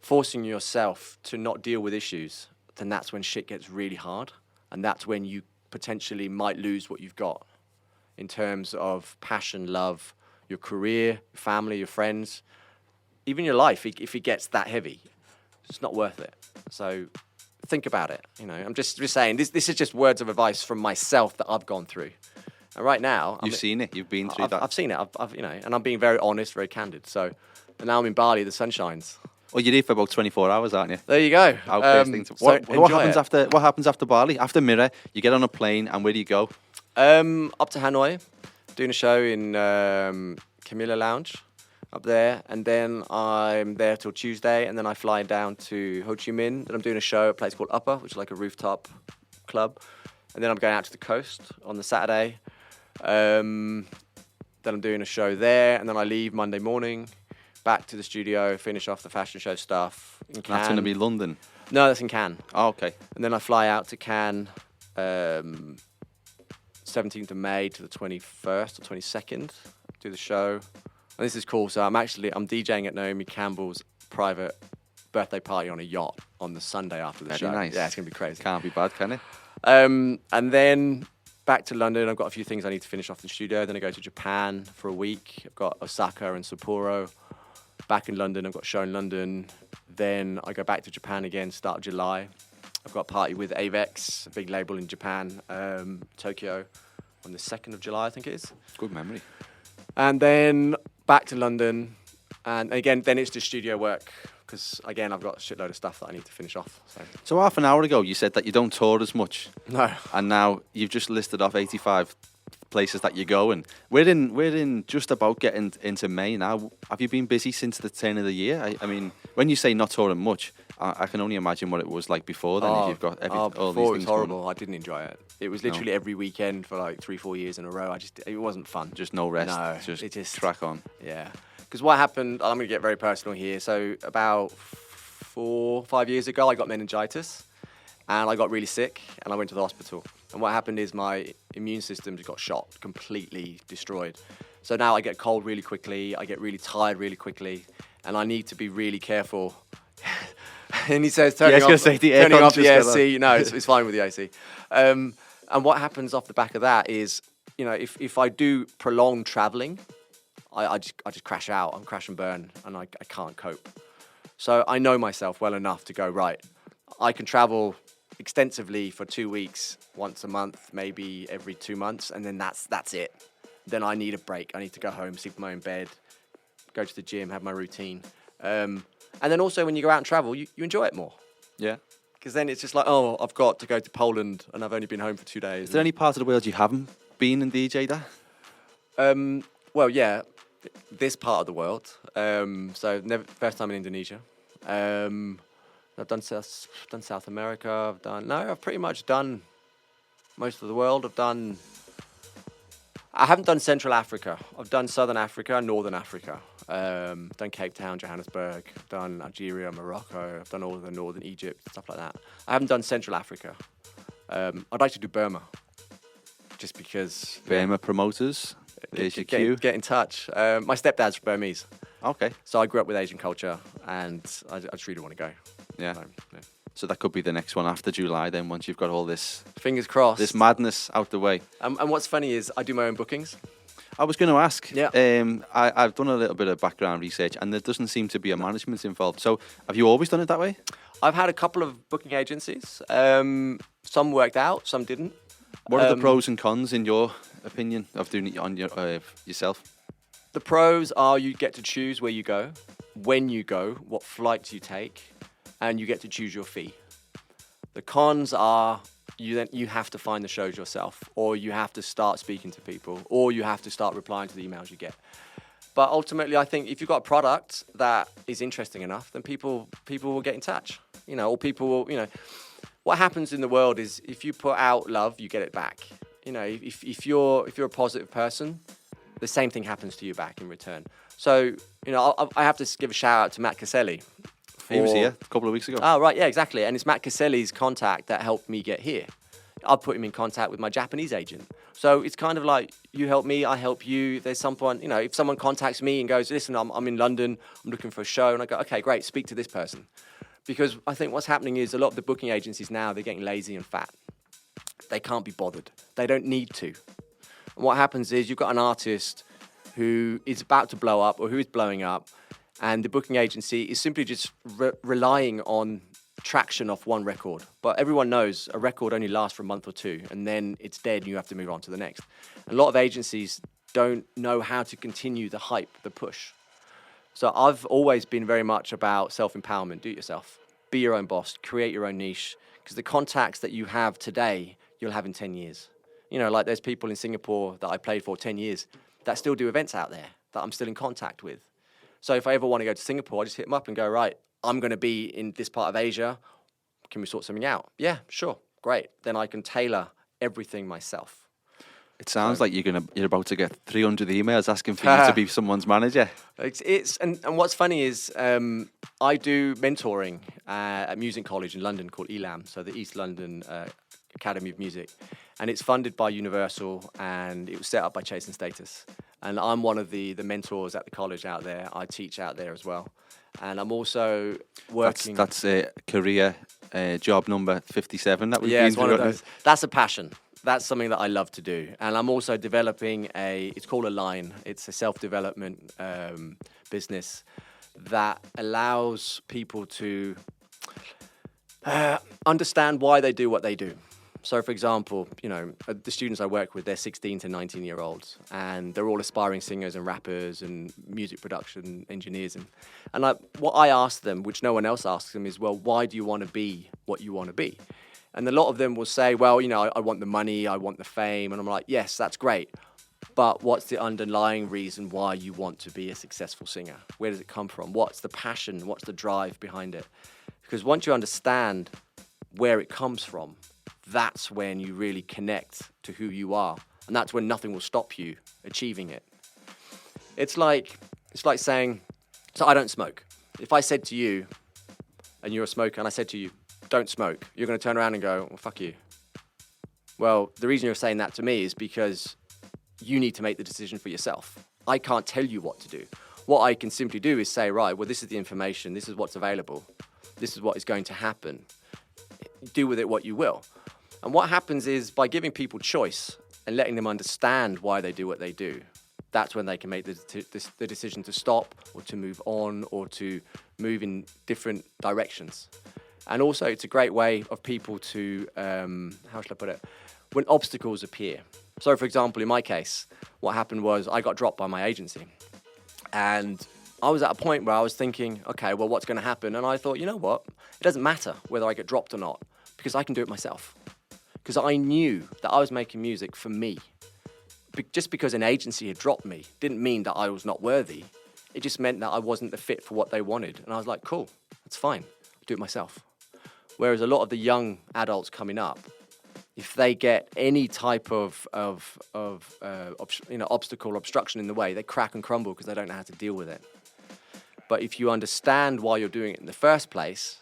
forcing yourself to not deal with issues, then that's when shit gets really hard, and that's when you potentially might lose what you've got in terms of passion, love, your career, family, your friends, even your life. If it gets that heavy, it's not worth it. So think about it. I'm just saying, this is just words of advice from myself that I've gone through. And right now, You've seen it. You've been through that. I've seen it. And I'm being very honest, very candid. So, and now I'm in Bali. The sun shines. Well, you're here for about 24 hours, aren't you? There you go. What happens after Bali? After Mirror, you get on a plane, and where do you go? Up to Hanoi, doing a show in Camilla Lounge. up there, and then I'm there till Tuesday, and then I fly down to Ho Chi Minh, and I'm doing a show at a place called Upper, which is like a rooftop club, and then I'm going out to the coast on the Saturday. Then I'm doing a show there, and then I leave Monday morning, back to the studio, finish off the fashion show stuff in Cannes. That's going to be London. No, that's in Cannes. Oh, okay. And then I fly out to Cannes 17th of May to the 21st or 22nd, do the show. And this is cool. So I'm DJing at Naomi Campbell's private birthday party on a yacht on the Sunday after the Very show. nice. Yeah, it's going to be crazy. Can't be bad, can it? And then back to London. I've got a few things I need to finish off in the studio. Then I go to Japan for a week. I've got Osaka and Sapporo. Back in London, I've got a show in London. Then I go back to Japan again, start of July. I've got a party with Avex, a big label in Japan, Tokyo, on the 2nd of July, I think it is. Good memory. And then back to London. And again, then it's just studio work. Because, again, I've got a shitload of stuff that I need to finish off. So half an hour ago, you said that you don't tour as much. No. And now you've just listed off 85 places that you go. And we're in just about getting into May now. Have you been busy since the turn of the year? I mean, when you say not touring much, I can only imagine what it was like before then. If you've got all these before things it was horrible. going. I didn't enjoy it. It was literally every weekend for like 3-4 years in a row. It wasn't fun. Just no rest. No, just track on. Yeah. Because what happened, I'm going to get very personal here. So about 4-5 years ago, I got meningitis and I got really sick and I went to the hospital. And what happened is my immune system just got shot, completely destroyed. So now I get cold really quickly, I get really tired really quickly, and I need to be really careful. And he says, turning off the AC. No, it's fine with the AC. And what happens off the back of that is, if I do prolonged traveling, I just crash out. I'm crash and burn, and I can't cope. So I know myself well enough to go, right, I can travel extensively for 2 weeks, once a month, maybe every 2 months, and then that's it. Then I need a break. I need to go home, sleep in my own bed, go to the gym, have my routine. And then also when you go out and travel, you enjoy it more. Yeah. Because then it's just like, oh, I've got to go to Poland and I've only been home for 2 days. Is there any part of the world you haven't been and DJ'd at? Well, yeah, this part of the world. First time in Indonesia. I've done South America. I've pretty much done most of the world. I haven't done Central Africa. I've done Southern Africa and Northern Africa. Done Cape Town, Johannesburg. I've done Algeria, Morocco. I've done all of the Northern Egypt, stuff like that. I haven't done Central Africa. I'd like to do Burma, just because. Burma promoters. There's your cue. Get in touch. My stepdad's Burmese. Okay. So I grew up with Asian culture, and I just really want to go. Yeah. So, yeah. So that could be the next one after July then, once you've got all this Fingers crossed. this madness out the way. And what's funny is I do my own bookings. I was going to ask. Yeah. I've done a little bit of background research, and there doesn't seem to be a management involved. So have you always done it that way? I've had a couple of booking agencies. Some worked out, some didn't. What are the pros and cons, in your opinion, of doing it on yourself? The pros are you get to choose where you go, when you go, what flights you take, and you get to choose your fee. The cons are you have to find the shows yourself, or you have to start speaking to people, or you have to start replying to the emails you get. But ultimately, I think if you've got a product that is interesting enough, then people will get in touch. Or people will, what happens in the world is if you put out love, you get it back. If you're a positive person, the same thing happens to you back in return. So, I have to give a shout out to Matt Caselli. He was here a couple of weeks ago. Oh, right, yeah, exactly. And it's Matt Caselli's contact that helped me get here. I'll put him in contact with my Japanese agent. So it's kind of like, you help me, I help you. There's someone, if someone contacts me and goes, listen, I'm in London, I'm looking for a show, and I go, okay, great, speak to this person. Because I think what's happening is a lot of the booking agencies now, they're getting lazy and fat. They can't be bothered. They don't need to. And what happens is you've got an artist who is about to blow up or who is blowing up, and the booking agency is simply just relying on traction off one record. But everyone knows a record only lasts for a month or two, and then it's dead and you have to move on to the next. A lot of agencies don't know how to continue the hype, the push. So I've always been very much about self-empowerment. Do it yourself. Be your own boss. Create your own niche. Because the contacts that you have today, you'll have in 10 years. Like there's people in Singapore that I played for 10 years that still do events out there that I'm still in contact with. So if I ever want to go to Singapore, I just hit them up and go, right, I'm going to be in this part of Asia. Can we sort something out? Yeah, sure. Great. Then I can tailor everything myself. It sounds like you're about to get 300 emails asking for you to be someone's manager. And what's funny is I do mentoring at Music College in London called ELAM, so the East London Academy of Music. And it's funded by Universal, and it was set up by Chase and Status. And I'm one of the mentors at the college out there. I teach out there as well. And I'm also working... That's a career job number 57 that we've been it's one through. of those. That's a passion. That's something that I love to do. And I'm also developing it's called Align. It's a self-development business that allows people to understand why they do what they do. So, for example, the students I work with, they're 16 to 19-year-olds, and they're all aspiring singers and rappers and music production engineers. And what I ask them, which no one else asks them, is, well, why do you want to be what you want to be? And a lot of them will say, well, I want the money, I want the fame. And I'm like, yes, that's great. But what's the underlying reason why you want to be a successful singer? Where does it come from? What's the passion? What's the drive behind it? Because once you understand where it comes from, that's when you really connect to who you are. And that's when nothing will stop you achieving it. It's like saying, so I don't smoke. If I said to you, and you're a smoker, and I said to you, don't smoke, you're going to turn around and go, well, fuck you. Well, the reason you're saying that to me is because you need to make the decision for yourself. I can't tell you what to do. What I can simply do is say, right, well, this is the information, this is what's available, this is what is going to happen. Do with it what you will. And what happens is, by giving people choice and letting them understand why they do what they do, that's when they can make the decision to stop or to move on or to move in different directions. And also, it's a great way of people to, how should I put it, when obstacles appear. So, for example, in my case, what happened was I got dropped by my agency. And I was at a point where I was thinking, okay, well, what's going to happen? And I thought, you know what? It doesn't matter whether I get dropped or not, because I can do it myself. Because I knew that I was making music for me. Just because an agency had dropped me didn't mean that I was not worthy. It just meant that I wasn't the fit for what they wanted. And I was like, cool, that's fine. I'll do it myself. Whereas a lot of the young adults coming up, if they get any type of obstacle, obstruction in the way, they crack and crumble because they don't know how to deal with it. But if you understand why you're doing it in the first place,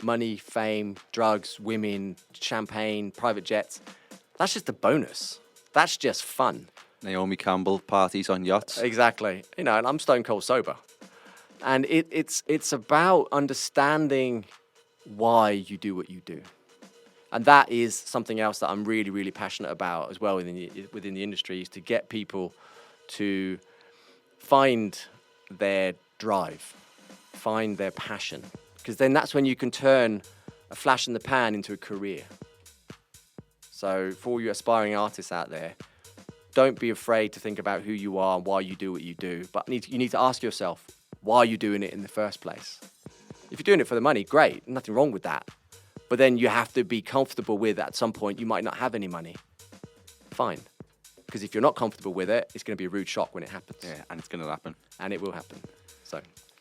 money, fame, drugs, women, champagne, private jets, that's just a bonus. That's just fun. Naomi Campbell, parties on yachts. Exactly. And I'm stone cold sober. And it's about understanding why you do what you do. And that is something else that I'm really, really passionate about as well within the industry, is to get people to find their drive, find their passion. Because then that's when you can turn a flash in the pan into a career. So for all you aspiring artists out there, don't be afraid to think about who you are and why you do what you do. But you need to ask yourself, why are you doing it in the first place? If you're doing it for the money, great, nothing wrong with that. But then you have to be comfortable with, at some point, you might not have any money. Fine. Because if you're not comfortable with it, it's going to be a rude shock when it happens. Yeah, and it's going to happen. And it will happen.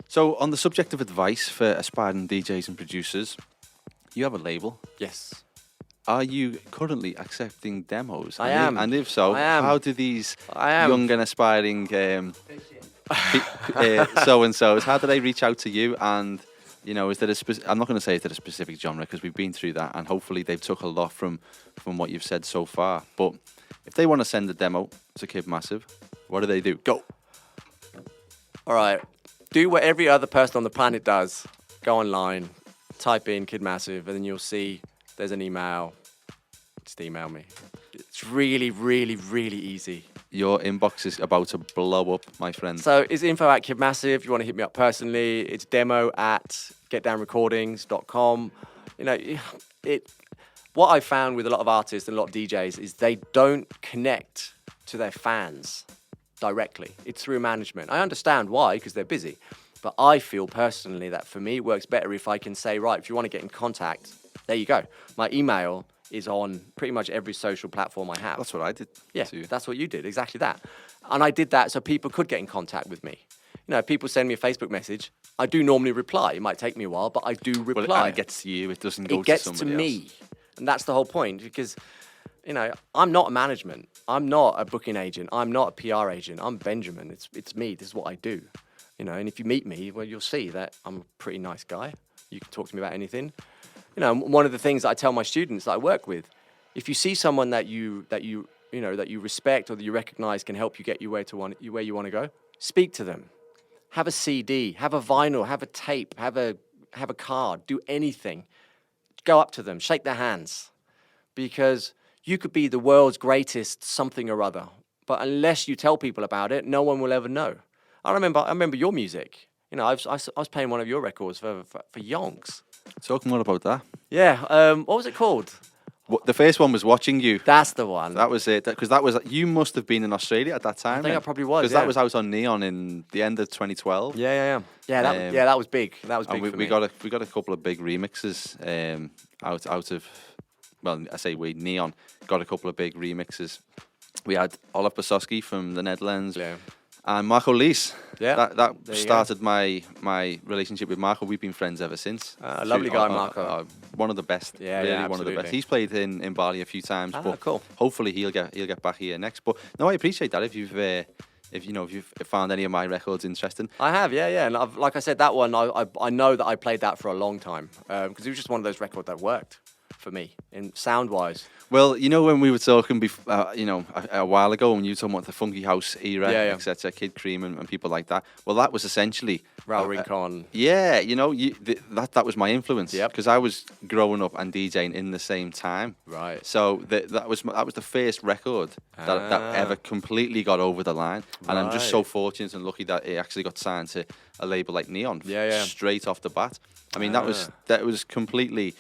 So on the subject of advice for aspiring DJs and producers, you have a label. Yes. Are you currently accepting demos? I am. And if so, I am. how do these I am. young and aspiring so-and-sos, how do they reach out to you? And, is there I'm not going to say it's a specific genre, because we've been through that, and hopefully they've took a lot from what you've said so far. But if they want to send a demo to Kid Massive, what do they do? Go. All right. Do what every other person on the planet does. Go online, type in Kid Massive, and then you'll see there's an email. Just email me. It's really, really, really easy. Your inbox is about to blow up, my friend. So it's info@Kid Massive. If you want to hit me up personally, it's demo@getdownrecordings.com. What I found with a lot of artists and a lot of DJs is they don't connect to their fans directly. It's through management. I understand why, because they're busy. But I feel personally that for me, it works better if I can say, right, if you want to get in contact, there you go. My email is on pretty much every social platform I have. That's what I did. Yeah, that's what you did, exactly that. And I did that so people could get in contact with me. people send me a Facebook message. I do normally reply. It might take me a while, but I do reply. Well, and it gets to you. It doesn't go it gets to to somebody me. else. And that's the whole point, because, I'm not a management. I'm not a booking agent. I'm not a PR agent. I'm Benjamin. It's me. This is what I do. And if you meet me, well, you'll see that I'm a pretty nice guy. You can talk to me about anything. One of the things that I tell my students that I work with, if you see someone that you respect or that you recognize can help you get you where you want to go, speak to them. Have a CD, have a vinyl, have a tape, have a card, do anything. Go up to them, shake their hands, because you could be the world's greatest something or other, but unless you tell people about it, no one will ever know. I remember your music. I was playing one of your records for yonks. Talking more about that. Yeah. What was it called? The first one was Watching You. That's the one. That was it. Because you must have been in Australia at that time. I think I probably was. Because that was out on Neon in the end of 2012. Yeah. That was big. That was big for me. We got a couple of big remixes out of. Well, I say Neon got a couple of big remixes. We had Olaf Bosowski from the Netherlands. Yeah. And Marco Lees. Yeah. That started my relationship with Marco. We've been friends ever since. A lovely guy, Marco. One of the best. Yeah, really, yeah, one of the best. absolutely. He's played in Bali a few times. But cool. Hopefully he'll get back here next. But no, I appreciate that. If you've found any of my records interesting. I have, yeah. And like I said, that one, I know that I played that for a long time, because it was just one of those records that worked for me in sound-wise. Well, when we were talking a while ago, when you were talking about the funky house era, etc., Kid Cream and people like that. Well, that was essentially Raul Rincon. Yeah, that was my influence. Yep. Because I was growing up and DJing in the same time. Right. So that was the first record that ever completely got over the line, and I'm just so fortunate and lucky that it actually got signed to a label like Neon. Yeah. Straight off the bat. I mean, that was completely.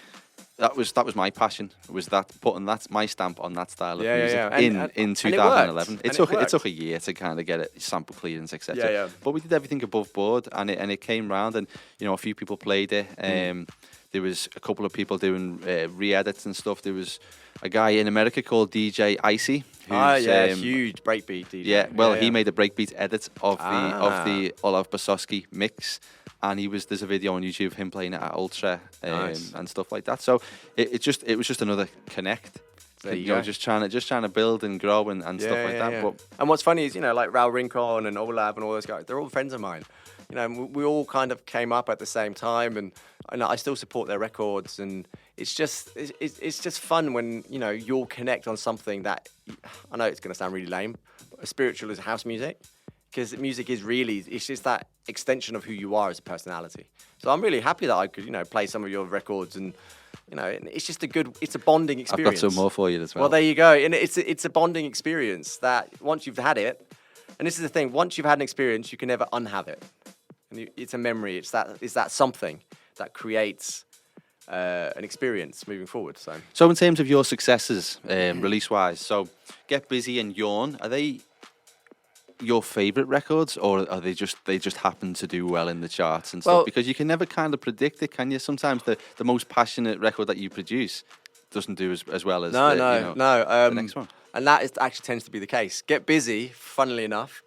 That was my passion. Was that putting my stamp on that style of music in 2011? It took a year to kind of get it sample clearance, etc. Yeah. But we did everything above board, and it came round, and a few people played it. There was a couple of people doing re-edits and stuff. There was a guy in America called DJ Icy. Huge breakbeat DJ. Yeah, he made a breakbeat edit of the Olaf Bosowski mix. And there's a video on YouTube of him playing it at Ultra and stuff like that. So it was just another connect. There you go. Just trying to build and grow and stuff like that. Yeah. But and what's funny is, like Raul Rincon and Olaf and all those guys, they're all friends of mine. We all kind of came up at the same time, and I still support their records. And it's just fun when you'll connect on something that, I know it's going to sound really lame, but spiritual as house music. Because music is it's just that extension of who you are as a personality. So I'm really happy that I could, play some of your records, and it's just it's a bonding experience. I've got some more for you as well. Well, there you go. And it's a bonding experience that once you've had it, and this is the thing, once you've had an experience, you can never unhave it. And it's a memory. It's that something that creates an experience moving forward. So in terms of your successes, release-wise, so Get Busy and Yawn, are they your favourite records, or are they just happen to do well in the charts and stuff? Well, because you can never kind of predict it, can you? Sometimes the most passionate record that you produce doesn't do as well as the next one. And that actually tends to be the case. Get Busy, funnily enough.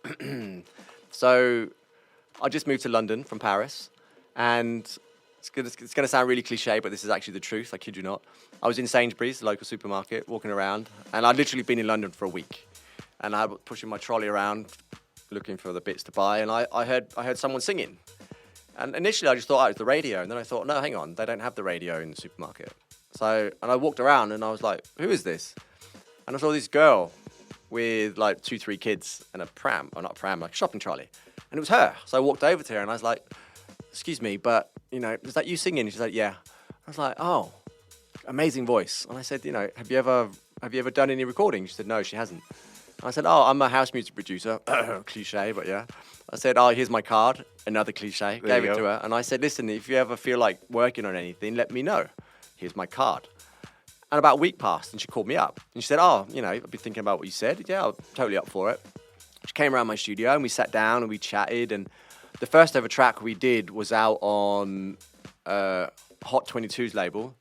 So I just moved to London from Paris, and it's going to sound really cliche, but this is actually the truth. I kid you not. I was in Sainsbury's, the local supermarket, walking around, and I'd literally been in London for a week. And I was pushing my trolley around, looking for the bits to buy, and I heard someone singing. And initially I just thought, it was the radio. And then I thought, no, hang on, they don't have the radio in the supermarket. And I walked around and I was like, who is this? And I saw this girl with like 2-3 kids and a pram, or not a pram, like a shopping trolley. And it was her. So I walked over to her and I was like, excuse me, but, is that you singing? And she's like, yeah. I was like, oh, amazing voice. And I said, have you ever done any recording? She said, no, she hasn't. I said, oh, I'm a house music producer. Cliche, but yeah. I said, oh, here's my card. Another cliche. Gave it to her. And I said, listen, if you ever feel like working on anything, let me know. Here's my card. And about a week passed, and she called me up. And she said, oh, I've been thinking about what you said. Yeah, I'm totally up for it. She came around my studio, and we sat down, and we chatted. And the first ever track we did was out on Hot 22's label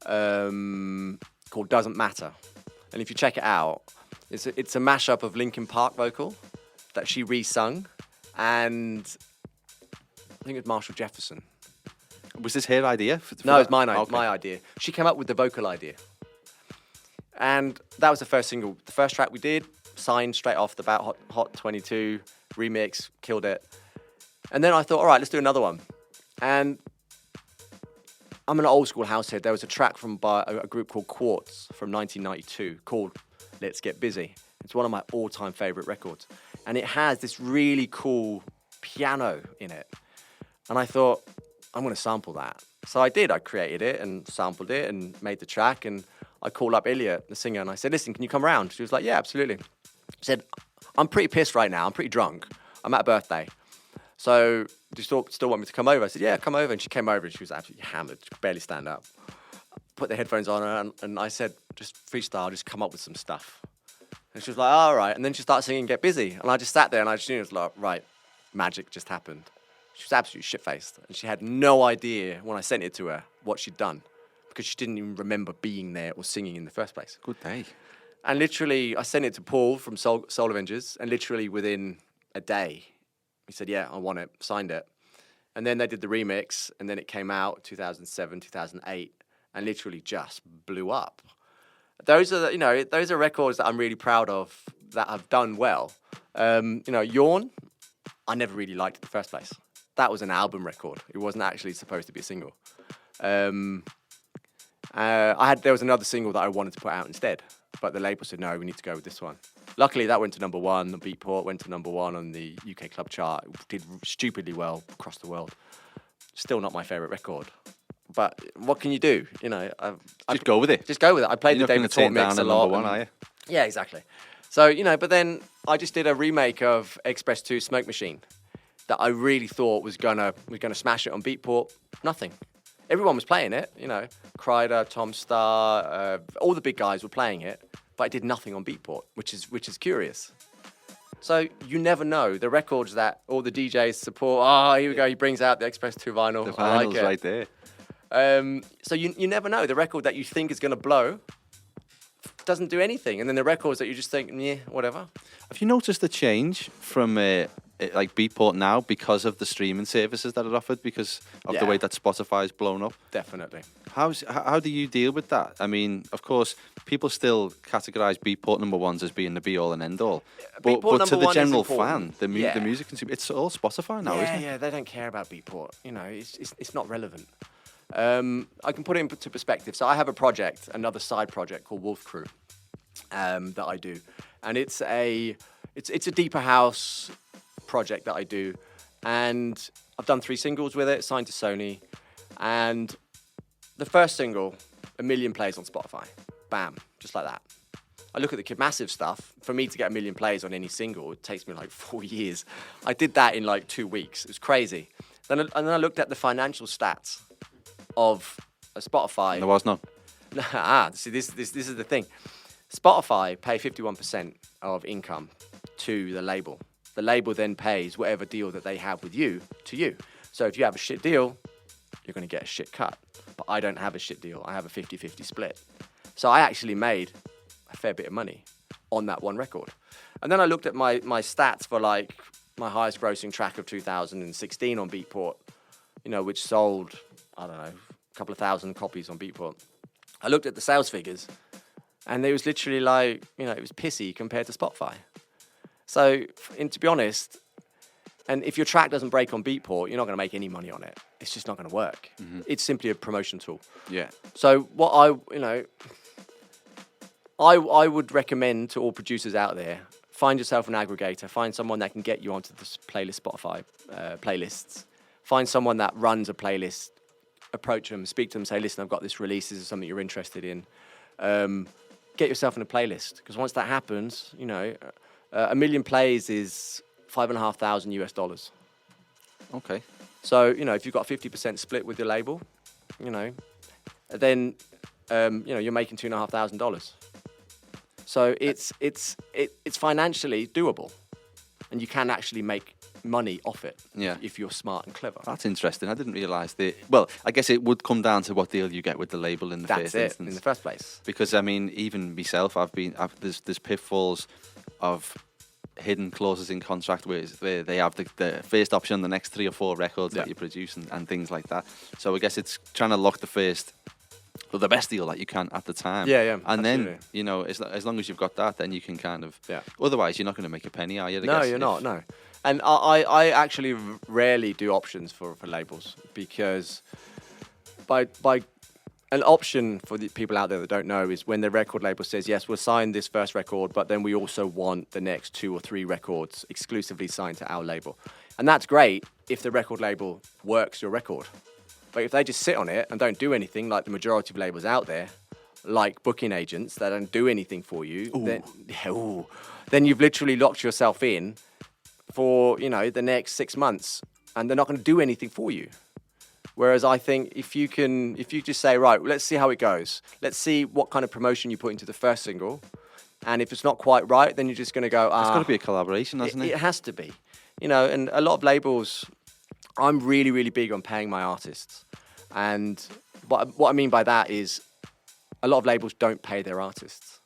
called Doesn't Matter. And if you check it out, it's a mashup of Linkin Park vocal that she re-sung, and think it was Marshall Jefferson. Was this her idea? No, it was Okay. my idea. She came up with the vocal idea. And that was the first single. The first track we did, signed straight off the bat, Hot 22, remix, killed it. And then I thought, all right, let's do another one. And I'm an old school house head. There was a track by a group called Quartz from 1992 called Let's Get Busy. It's one of my all-time favorite records. And it has this really cool piano in it. And I thought, I'm going to sample that. So I did. I created it and sampled it and made the track. And I called up Ilya, the singer, and I said, listen, can you come around? She was like, yeah, absolutely. She said, I'm pretty pissed right now. I'm pretty drunk. I'm at a birthday. So do you still want me to come over? I said, yeah, come over. And she came over and she was absolutely hammered. She could barely stand up. Put the headphones on and I said, just freestyle, just come up with some stuff. And she was like, all right. And then she started singing Get Busy. And I just sat there and I just knew it was like, right, magic just happened. She was absolutely shit-faced. And she had no idea when I sent it to her what she'd done because she didn't even remember being there or singing in the first place. Good day. And literally, I sent it to Paul from Soul Avengers, and literally within a day, he said, yeah, I want it, signed it. And then they did the remix, and then it came out 2007, 2008, and literally just blew up. Those are records that I'm really proud of that have done well. Yawn, I never really liked in the first place. That was an album record. It wasn't actually supposed to be a single. There was another single that I wanted to put out instead, but the label said, no, we need to go with this one. Luckily, that went to number one. The Beatport went to number one on the UK club chart. It did stupidly well across the world. Still not my favourite record. But what can you do? Just go with it. Just go with it. I played You're the not David gonna Tort turn mix down a a lot. number one, are you? Yeah, exactly. So, but then I just did a remake of Express 2 Smoke Machine that I really thought was gonna smash it on Beatport. Nothing. Everyone was playing it, Kryder, Tom Starr, all the big guys were playing it, but it did nothing on Beatport, which is curious. So you never know. The records that all the DJs support, here we go, he brings out the Express 2 vinyl. The I like vinyl's it. right there. So you never know. The record that you think is going to blow doesn't do anything. And then the records that you just think, yeah, whatever. Have you noticed the change from like Beatport now because of the streaming services that are offered, because of the Yeah. way that Spotify's blown up? Definitely. How do you deal with that? I mean, of course, people still categorise Beatport number ones as being the be-all and end-all. Beatport But to number the one is general fan, important. the Yeah. music consumer, it's all Spotify now, isn't it? Yeah, they don't care about Beatport. It's not relevant. I can put it into perspective. So I have a project, another side project called Wolf Crew, that I do, and it's a deeper house project that I do, and I've done 3 singles with it, signed to Sony, and the first single, 1 million plays on Spotify, bam, just like that. I look at the massive stuff. For me to get 1 million plays on any single, it takes me like 4 years. I did that in like 2 weeks. It was crazy. And then I looked at the financial stats of Spotify. There was none. See, this is the thing. Spotify pay 51% of income to the label. The label then pays whatever deal that they have with you to you. So if you have a shit deal, you're going to get a shit cut. But I don't have a shit deal. I have a 50-50 split. So I actually made a fair bit of money on that one record. And then I looked at my stats for like my highest grossing track of 2016 on Beatport, which sold, I don't know, a couple of thousand copies on Beatport. I looked at the sales figures, and it was literally like, it was pissy compared to Spotify. So, to be honest, and if your track doesn't break on Beatport, you're not going to make any money on it. It's just not going to work. Mm-hmm. It's simply a promotion tool. Yeah. So what I would recommend to all producers out there, find yourself an aggregator, find someone that can get you onto this Spotify playlists, find someone that runs a playlist, approach them, speak to them, say, listen, I've got this release, this is something you're interested in. Get yourself in a playlist, because once that happens, 1 million plays is $5,500 US. Okay. So, if you've got a 50% split with your label, then, you're making $2,500. So it's financially doable, and you can actually make money off it. Yeah. If you're smart and clever. That's interesting. I didn't realise that. Well, I guess it would come down to what deal you get with the label in the That's first it, instance. in the first place. Because I mean, even myself, there's pitfalls of hidden clauses in contract where they have the first option on the next 3 or 4 records Yeah. that you produce and things like that. So I guess it's trying to lock the best deal that you can at the time. Yeah, yeah, And absolutely. then, as long as you've got that, then you can kind of. Yeah. Otherwise, you're not going to make a penny, are you? I No, guess, you're if- not. No, and I actually rarely do options for labels because by an option for the people out there that don't know is when the record label says yes, we'll sign this first record, but then we also want the next 2 or 3 records exclusively signed to our label, and that's great if the record label works your record. But if they just sit on it and don't do anything, like the majority of labels out there, like booking agents that don't do anything for you, then you've literally locked yourself in for the next 6 months, and they're not going to do anything for you. Whereas I think if you just say, right, let's see how it goes. Let's see what kind of promotion you put into the first single, and if it's not quite right, then you're just going to go. It's got to be a collaboration, hasn't it? It has to be, And a lot of labels, I'm really, really big on paying my artists, and what I mean by that is, a lot of labels don't pay their artists.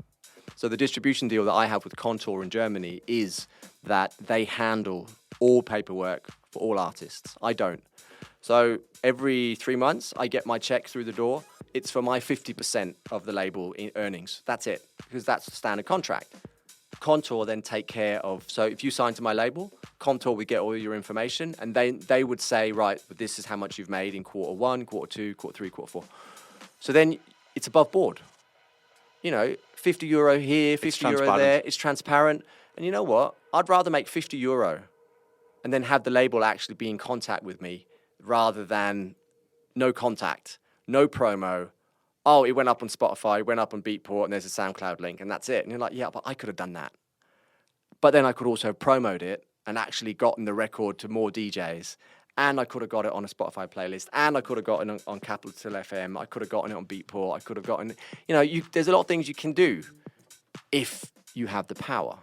So the distribution deal that I have with Contour in Germany is that they handle all paperwork for all artists. I don't. So every 3 months, I get my check through the door. It's for my 50% of the label in earnings. That's it, because that's the standard contract. Contour then take care of, so if you sign to my label, Contour would get all your information, and they would say, right, this is how much you've made in quarter 1, quarter 2, quarter 3, quarter 4. So then it's above board. €50 here, €50 there. It's transparent. And you know what? I'd rather make €50 and then have the label actually be in contact with me rather than no contact, no promo. Oh, it went up on Spotify, it went up on Beatport, and there's a SoundCloud link, and that's it. And you're like, yeah, but I could have done that. But then I could also have promoted it and actually gotten the record to more DJs. And I could have got it on a Spotify playlist, and I could have gotten it on Capital FM. I could have gotten it on Beatport. I could have gotten, there's a lot of things you can do if you have the power.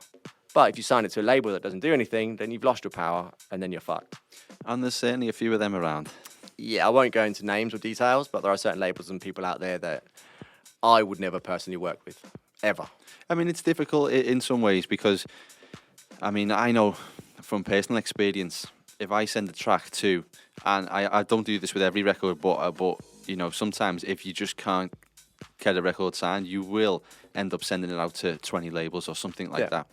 But if you sign it to a label that doesn't do anything, then you've lost your power, and then you're fucked. And there's certainly a few of them around. Yeah, I won't go into names or details, but there are certain labels and people out there that I would never personally work with, ever. I mean, it's difficult in some ways because, I know from personal experience, if I send a track to, and I don't do this with every record, but sometimes if you just can't get a record signed, you will end up sending it out to 20 labels or something like that.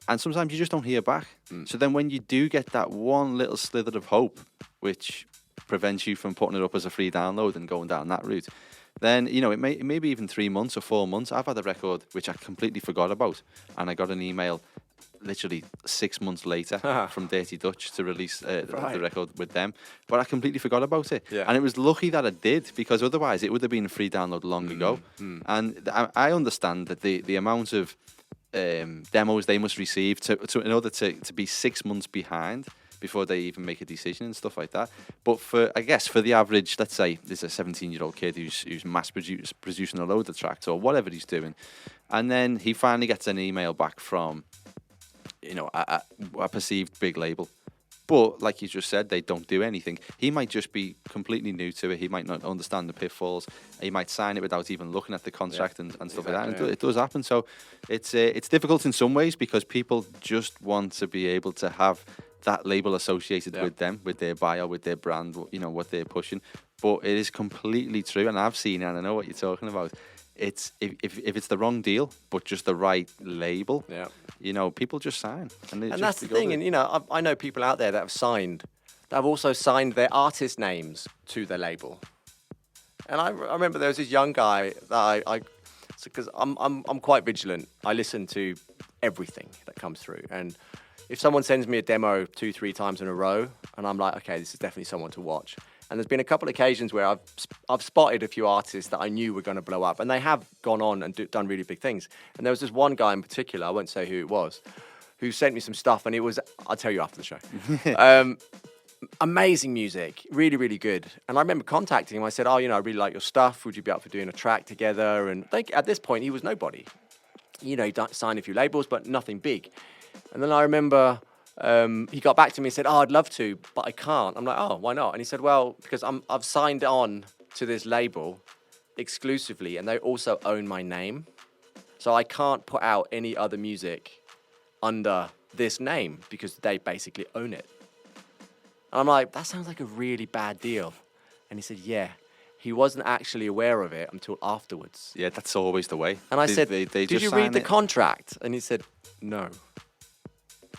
And sometimes you just don't hear back. So then when you do get that one little slither of hope, which prevents you from putting it up as a free download and going down that route, then, it may be even 3 months or 4 months. I've had a record which I completely forgot about, and I got an email literally 6 months later from Dirty Dutch to release the record with them. But I completely forgot about it. Yeah. And it was lucky that I did, because otherwise it would have been a free download long ago. And I understand that the amount of demos they must receive in order to be 6 months behind before they even make a decision and stuff like that. But for the average, let's say there's a 17-year-old kid who's mass producing a load of tracks or whatever he's doing, and then he finally gets an email back from a perceived big label. But like you just said, they don't do anything. He might just be completely new to it. He might not understand the pitfalls. He might sign it without even looking at the contract and stuff like that. And it does happen. So it's difficult in some ways because people just want to be able to have that label associated with them, with their bio, with their brand, what they're pushing. But it is completely true, and I've seen it, and I know what you're talking about. It's if it's the wrong deal, but just the right label, people just sign. And that's the thing. And, I know people out there that have also signed their artist names to their label. And I remember there was this young guy that because I'm quite vigilant. I listen to everything that comes through. And if someone sends me a demo 2-3 times in a row, and I'm like, okay, this is definitely someone to watch. And there's been a couple of occasions where I've spotted a few artists that I knew were going to blow up, and they have gone on and done really big things. And there was this one guy in particular, I won't say who it was, who sent me some stuff, and it was, I'll tell you after the show. Amazing music, really, really good. And I remember contacting him. I said, I really like your stuff. Would you be up for doing a track together? And at this point, he was nobody. He signed a few labels, but nothing big. And then I remember he got back to me and said, I'd love to, but I can't. I'm like, oh, why not? And he said, well, because I've signed on to this label exclusively, and they also own my name. So I can't put out any other music under this name because they basically own it. And I'm like, that sounds like a really bad deal. And he said, yeah. He wasn't actually aware of it until afterwards. Yeah, that's always the way. And I said, they did just you sign read the it. contract? And he said, no.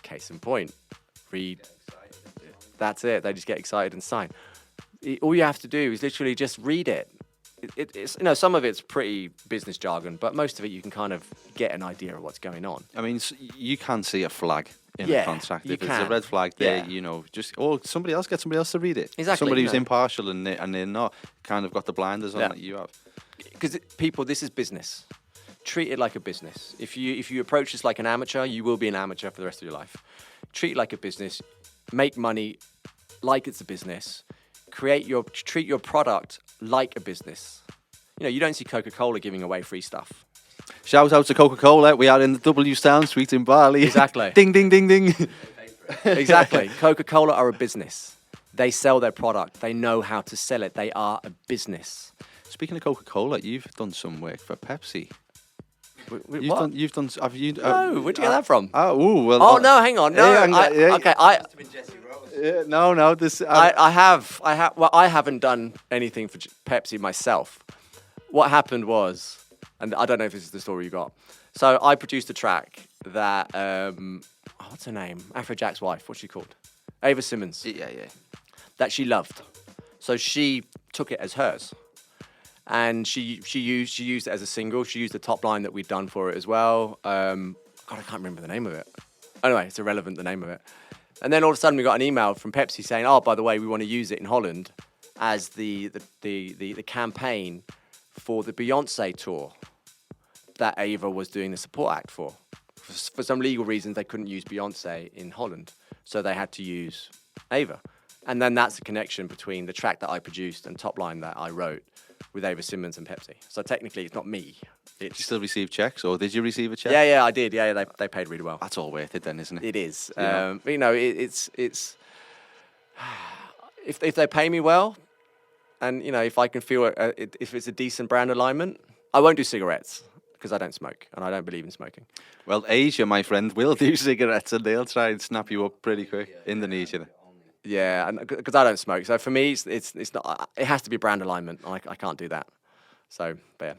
Case in point, read. That's it. They just get excited and sign. All you have to do is literally just read it. It's some of it's pretty business jargon, but most of it you can kind of get an idea of what's going on. I mean, you can see a flag in Yeah, a contract. you If it's a can. red flag there, Yeah. somebody else to read it. Exactly, Somebody you who's know. impartial and they're not kind of got the blinders on Yeah. that you have. Because people, this is business. Treat it like a business. If you approach this like an amateur, you will be an amateur for the rest of your life. Treat it like a business. Make money like it's a business. Treat your product like a business. You don't see Coca-Cola giving away free stuff. Shout out to Coca-Cola. We are in the W Sound Suite in Bali. Exactly. Ding, ding, ding, ding. Exactly. Coca-Cola are a business. They sell their product. They know how to sell it. They are a business. Speaking of Coca-Cola, you've done some work for Pepsi. What? You've done. Have you? No, where'd you get that from? Well. No, hang on. No, okay. No. This. I have. Well, I haven't done anything for Pepsi myself. What happened was, and I don't know if this is the story you got. So I produced a track that, what's her name? Afrojack's wife. What's she called? Ava Simmons. yeah. That she loved. So she took it as hers. And she used it as a single. She used the top line that we'd done for it as well. God, I can't remember the name of it. Anyway, it's irrelevant, the name of it. And then all of a sudden we got an email from Pepsi saying, oh, by the way, we want to use it in Holland as the campaign for the Beyonce tour that Ava was doing the support act for. For some legal reasons, they couldn't use Beyonce in Holland. So they had to use Ava. And then that's the connection between the track that I produced and top line that I wrote with Ava Simmons and Pepsi. So technically, it's not me. Did you still receive checks, or did you receive a check? Yeah, I did. Yeah, they paid really well. That's all worth it, then, isn't it? It is. Yeah. It's if they pay me well, and if I can feel if it's a decent brand alignment, I won't do cigarettes because I don't smoke and I don't believe in smoking. Well, Asia, my friend, will do cigarettes, and they'll try and snap you up pretty quick. Indonesia. Yeah, and because I don't smoke, so for me, it's not. It has to be brand alignment. I can't do that. So, but yeah.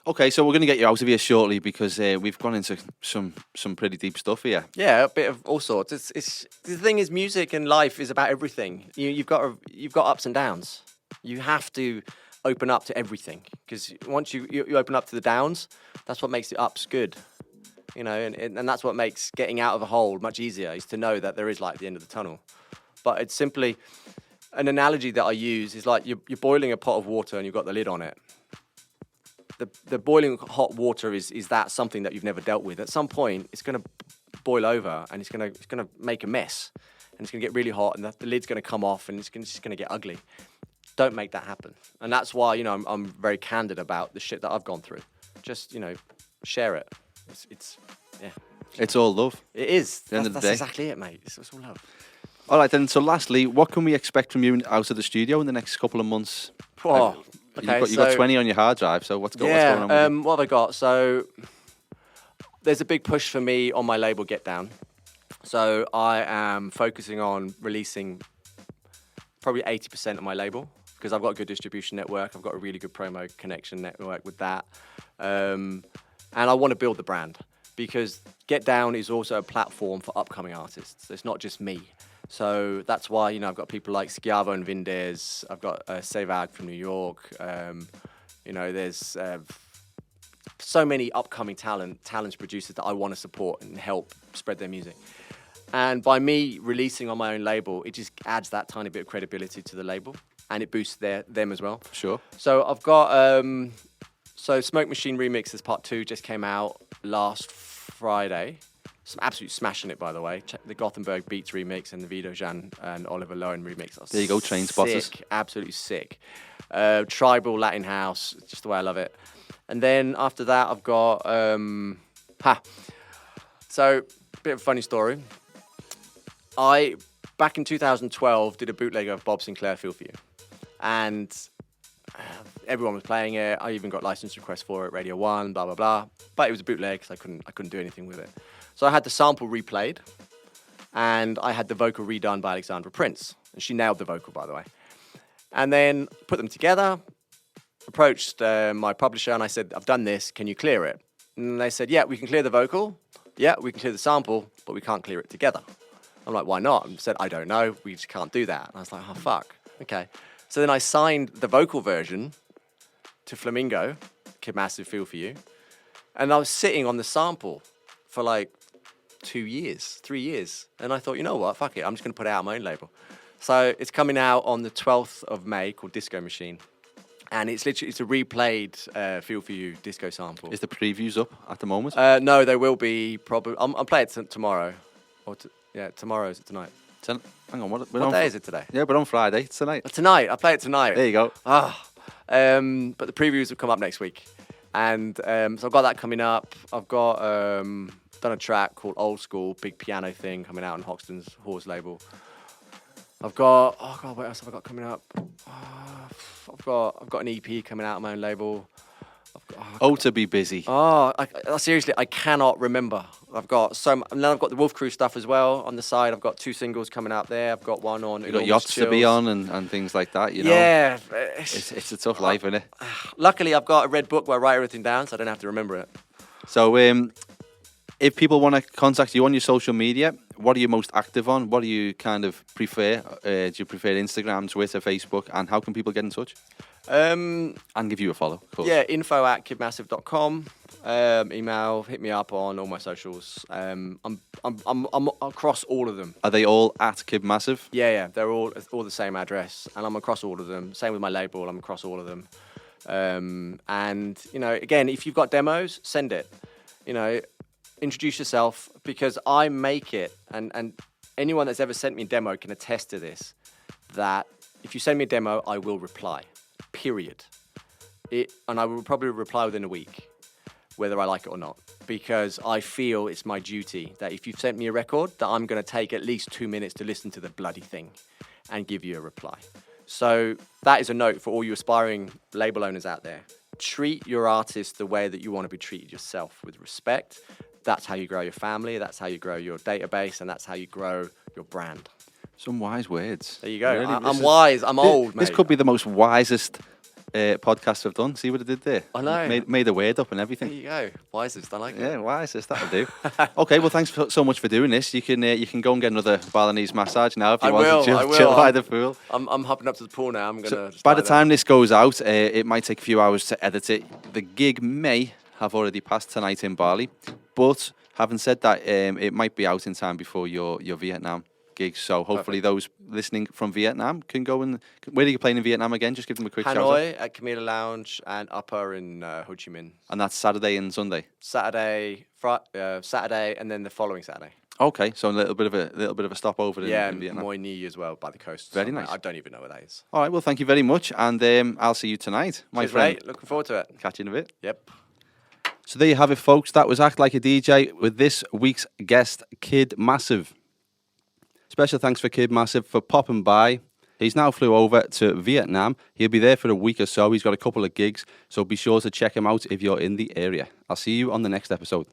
Okay, so we're going to get you out of here shortly because we've gone into some pretty deep stuff here. Yeah, a bit of all sorts. It's the thing is, music and life is about everything. You've got ups and downs. You have to open up to everything because once you open up to the downs, that's what makes the ups good. And that's what makes getting out of a hole much easier, is to know that there is light at the end of the tunnel. But it's simply an analogy that I use is like you're boiling a pot of water and you've got the lid on it. The boiling hot water is that something that you've never dealt with. At some point, it's going to boil over and it's going to make a mess, and it's going to get really hot, and the lid's going to come off, and it's just going to get ugly. Don't make that happen. And that's why I'm very candid about the shit that I've gone through. Just share it. It's all love. It is. At the end of the That's day. exactly it, mate. It's all love. All right, then. So, lastly, what can we expect from you out of the studio in the next couple of months? Oh, okay, you've got 20 on your hard drive. So what's going on? With you? What have I got? So there's a big push for me on my label Get Down. So I am focusing on releasing probably 80% of my label because I've got a good distribution network. I've got a really good promo connection network with that. And I want to build the brand because Get Down is also a platform for upcoming artists. It's not just me. So that's why, I've got people like Schiavo and Vindez. I've got Sevag from New York. There's so many upcoming talent producers that I want to support and help spread their music. And by me releasing on my own label, it just adds that tiny bit of credibility to the label, and it boosts them as well. Sure. So I've got Smoke Machine Remixes Part 2 just came out last Friday. I'm absolutely smashing it, by the way. Check the Gothenburg Beats remix and the Vito Jan and Oliver Lowen remix. There you go, train spotters. Sick, absolutely sick. Tribal Latin house, just the way I love it. And then after that, I've got So, bit of a funny story. Back in 2012, did a bootleg of Bob Sinclair Feel For You. And Everyone was playing it. I even got license requests for it, Radio 1, blah, blah, blah. But it was a bootleg, so I couldn't do anything with it. So I had the sample replayed, and I had the vocal redone by Alexandra Prince. And she nailed the vocal, by the way. And then put them together, approached my publisher, and I said, I've done this, can you clear it? And they said, yeah, we can clear the vocal. Yeah, we can clear the sample, but we can't clear it together. I'm like, why not? And said, I don't know, we just can't do that. And I was like, oh, fuck, okay. So then I signed the vocal version to Flamingo, Kid Massive, Feel For You. And I was sitting on the sample for like 3 years. And I thought, you know what, fuck it, I'm just going to put it out on my own label. So it's coming out on the 12th of May, called Disco Machine. And it's a replayed Feel For You disco sample. Is the previews up at the moment? No, they will be probably. I'm playing it tomorrow. Tomorrow, is it tonight? Hang on, what day is it today? Yeah, we're on Friday. It's tonight. Tonight, I play it tonight. There you go. But the previews will come up next week. And so I've got that coming up. I've got done a track called Old School, big piano thing coming out on Hoxton's Horse label. I've got, oh God, what else have I got coming up? I've got an EP coming out on my own label. To be busy. Seriously, I cannot remember. I've got and then I've got the Wolf Crew stuff as well on the side. I've got 2 singles coming out there. I've got one on. You've got yachts to be on and things like that, you know. Yeah. It's a tough life, isn't it? Luckily, I've got a red book where I write everything down, so I don't have to remember it. So, if people want to contact you on your social media, what are you most active on? What do you kind of prefer? Do you prefer Instagram, Twitter, Facebook? And how can people get in touch? And give you a follow, of course. Yeah, info@kidmassive.com. Email, hit me up on all my socials. I'm across all of them. Are they all at Kid Massive? Yeah, they're all the same address, and I'm across all of them. Same with my label, I'm across all of them. And you know, again, if you've got demos, send it. You know, introduce yourself, because I make it, and anyone that's ever sent me a demo can attest to this. That if you send me a demo, I will reply. Period. And I will probably reply within a week, whether I like it or not, because I feel it's my duty that if you've sent me a record, that I'm going to take at least 2 minutes to listen to the bloody thing and give you a reply. So that is a note for all you aspiring label owners out there. Treat your artist the way that you want to be treated yourself, with respect. That's how you grow your family, that's how you grow your database, and that's how you grow your brand. Some wise words. There you go. Really, I'm wise. I'm old, mate. This could be the most wisest podcast I've done. See what I did there? I know. Made a word up and everything. There you go. Wisest. I like it. Yeah, wisest. That'll do. Okay, well, thanks so much for doing this. You can go and get another Balinese massage now if you want to chill by the pool. I'm hopping up to the pool now. I'm gonna. By the time this goes out, it might take a few hours to edit it. The gig may have already passed tonight in Bali, but having said that, it might be out in time before your Vietnam gigs. So hopefully those listening from Vietnam can go and... Where are you playing in Vietnam again? Just give them a quick shout out. Hanoi at Camila Lounge and Upper in Ho Chi Minh. And that's Saturday and Sunday? Saturday, and then the following Saturday. Okay, so a little bit of a stopover in Vietnam. Moi Nhi as well, by the coast. Very nice. I don't even know where that is. All right, well, thank you very much, and I'll see you tonight, my friend. Mate. Looking forward to it. Catch you in a bit. Yep. So there you have it, folks. That was Act Like a DJ with this week's guest, Kid Massive. Special thanks for Kid Massive for popping by. He's now flew over to Vietnam. He'll be there for a week or so. He's got a couple of gigs, so be sure to check him out if you're in the area. I'll see you on the next episode.